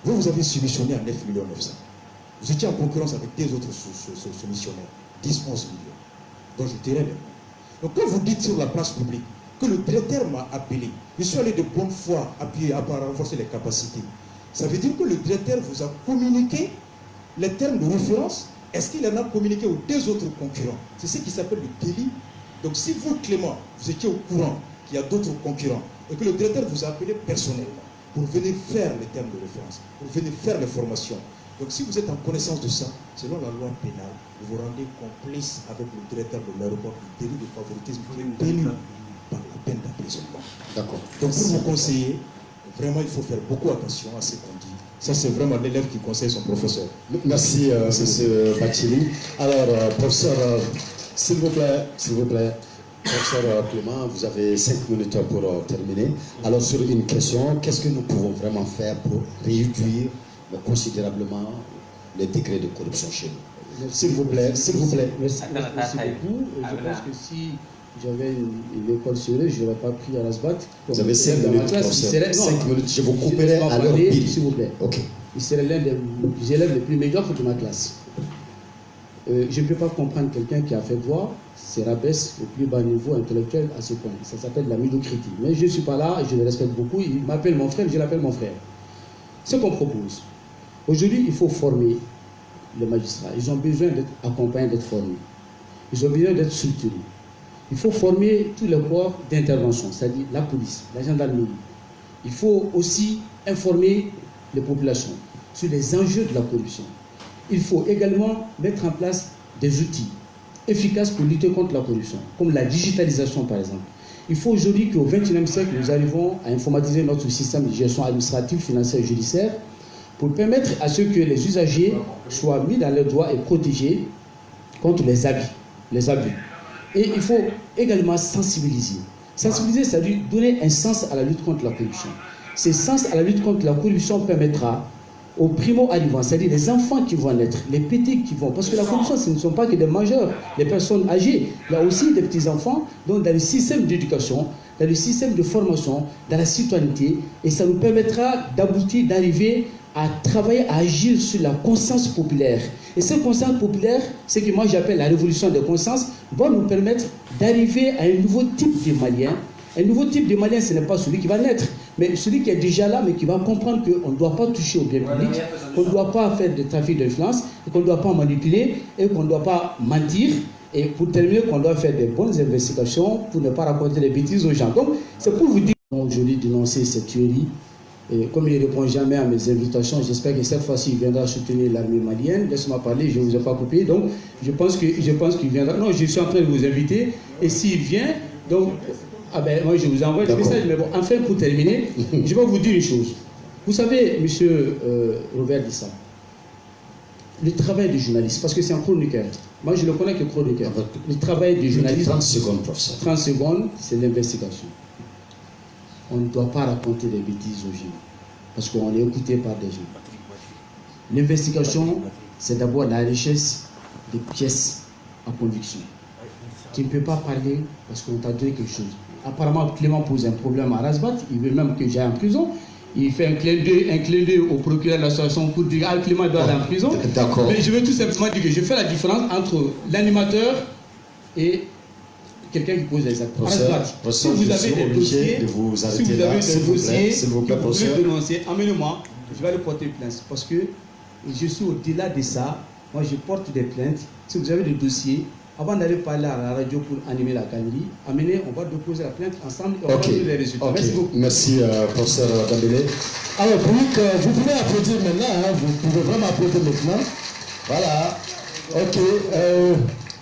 Vous avez soumissionné à 9,9 millions. Vous étiez en concurrence avec des autres soumissionnaires, 10-11 millions, dont je tairai les noms. Donc quand vous dites sur la place publique que le directeur m'a appelé. Je suis allé de bonne foi appuyer à renforcer les capacités. Ça veut dire que le directeur vous a communiqué les termes de référence. Est-ce qu'il en a communiqué aux deux autres concurrents? C'est ce qui s'appelle le délit. Donc si vous, Clément, vous étiez au courant qu'il y a d'autres concurrents et que le directeur vous a appelé personnellement pour venir faire les termes de référence, pour venir faire les formations. Donc si vous êtes en connaissance de ça, selon la loi pénale, vous vous rendez complice avec le directeur de l'aéroport du délit de favoritisme qui est puni par la peine d'emprisonnement. D'accord. Donc pour vous conseiller, vraiment il faut faire beaucoup attention à ce qu'on dit. Ça c'est vraiment l'élève qui conseille son professeur. Merci M. Bathily. Alors professeur, s'il vous plaît, professeur Clément, vous avez 5 minutes pour terminer. Alors sur une question, qu'est-ce que nous pouvons vraiment faire pour réduire considérablement les degrés de corruption chez nous? S'il vous plaît, s'il vous plaît. Merci beaucoup. Je pense que si j'avais une école sur eux, je n'aurais pas pris à l'ASBAT. Vous avez 5 minutes, professeur. 5 minutes, je vous couperai à l'heure pile. S'il vous plaît. Ok. Il serait l'un des élèves les plus médiocres de ma classe. Je ne peux pas comprendre quelqu'un qui a fait voir ses rabaisse au plus bas niveau intellectuel à ce point. Ça s'appelle la médiocrité. Mais je ne suis pas là, je le respecte beaucoup. Il m'appelle mon frère, je l'appelle mon frère. Ce qu'on propose, aujourd'hui, il faut former les magistrats. Ils ont besoin d'être accompagnés, d'être formés. Ils ont besoin d'être structurés. Il faut former tous les corps d'intervention, c'est-à-dire la police, la gendarmerie. Il faut aussi informer les populations sur les enjeux de la corruption. Il faut également mettre en place des outils efficaces pour lutter contre la corruption, comme la digitalisation par exemple. Il faut aujourd'hui qu'au XXIe siècle, nous arrivons à informatiser notre système de gestion administrative, financière et judiciaire pour permettre à ce que les usagers soient mis dans leurs droits et protégés contre les abus. Et il faut également sensibiliser. Sensibiliser, c'est-à-dire donner un sens à la lutte contre la corruption. Ce sens à la lutte contre la corruption permettra aux primo-arrivants, c'est-à-dire les enfants qui vont naître, les petits qui vont... Parce que la corruption, ce ne sont pas que des majeurs, des personnes âgées. Il y a aussi des petits-enfants, donc dans le système d'éducation, dans le système de formation, dans la citoyenneté, et ça nous permettra d'aboutir, d'arriver à travailler, à agir sur la conscience populaire. Et cette conscience populaire, ce que moi j'appelle la révolution des consciences, va nous permettre d'arriver à un nouveau type de Malien. Un nouveau type de Malien, ce n'est pas celui qui va naître, mais celui qui est déjà là, mais qui va comprendre qu'on ne doit pas toucher au bien public, qu'on ne doit pas faire de trafic d'influence, qu'on ne doit pas manipuler, et qu'on ne doit pas mentir, et pour terminer, qu'on doit faire des bonnes investigations pour ne pas raconter des bêtises aux gens. Donc, c'est pour vous dire, aujourd'hui, dénoncer cette tuerie. Et comme il ne répond jamais à mes invitations, j'espère que cette fois-ci, il viendra soutenir l'armée malienne. Laisse-moi parler, je ne vous ai pas coupé. Donc, je pense qu'il viendra. Non, je suis en train de vous inviter. Et s'il vient, donc... Ah ben, moi, je vous envoie le message. Mais bon, enfin, pour terminer, je vais vous dire une chose. Vous savez, monsieur Robert Dissa, le travail des journalistes, parce que c'est un chroniqueur. Moi, je le connais que chroniqueur. Le travail des journalistes... 30 secondes, professeur. 30 secondes, c'est l'investigation. On ne doit pas raconter des bêtises aux gens, parce qu'on est écouté par des gens. L'investigation, c'est d'abord la richesse des pièces à conviction. Tu ne peux pas parler parce qu'on t'a donné quelque chose. Apparemment, Clément pose un problème à Rasbat, il veut même que j'aille en prison. Il fait un clin d'œil au procureur de l'association pour dire ah, Clément doit aller en prison. D'accord. Mais je veux tout simplement dire que je fais la différence entre l'animateur et quelqu'un qui pose les actes. Si vous avez des dossiers, de vous arrêter s'il vous plaît, vous pouvez dénoncer, amenez-moi, je vais aller porter plainte. Parce que je suis au-delà de ça. Moi, je porte des plaintes. Si vous avez des dossiers, avant d'aller parler à la radio pour animer la galerie, amenez, on va déposer la plainte ensemble et on va voir les résultats. Merci beaucoup. Merci, professeur Dambélé. Alors, vous pouvez applaudir maintenant, hein, vous pouvez vraiment applaudir maintenant. Voilà. Ok.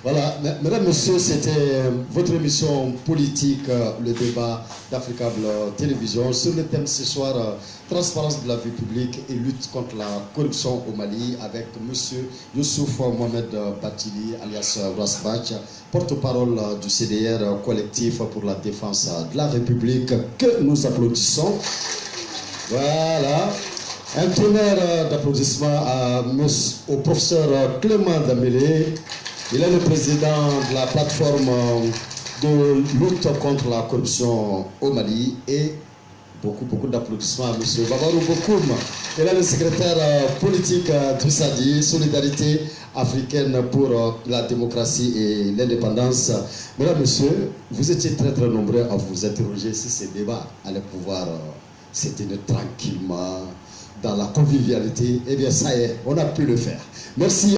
Voilà, mesdames, messieurs, c'était votre émission politique, le débat d'Africable Télévision sur le thème ce soir, transparence de la vie publique et lutte contre la corruption au Mali avec monsieur Youssouf Mohamed Bathily, alias Rasbach, porte-parole du CDR, collectif pour la défense de la République, que nous applaudissons. Voilà. Un tonnerre d'applaudissements au professeur Clément Dambélé. Il est le président de la plateforme de lutte contre la corruption au Mali et Beaucoup d'applaudissements à M. Babarou Bokoum. Il est le secrétaire politique du SADI, Solidarité africaine pour la démocratie et l'indépendance. Mesdames, Messieurs, vous étiez très nombreux à vous interroger si ces débats allaient pouvoir se tenir tranquillement, dans la convivialité. Eh bien, ça y est, on a pu le faire. Merci.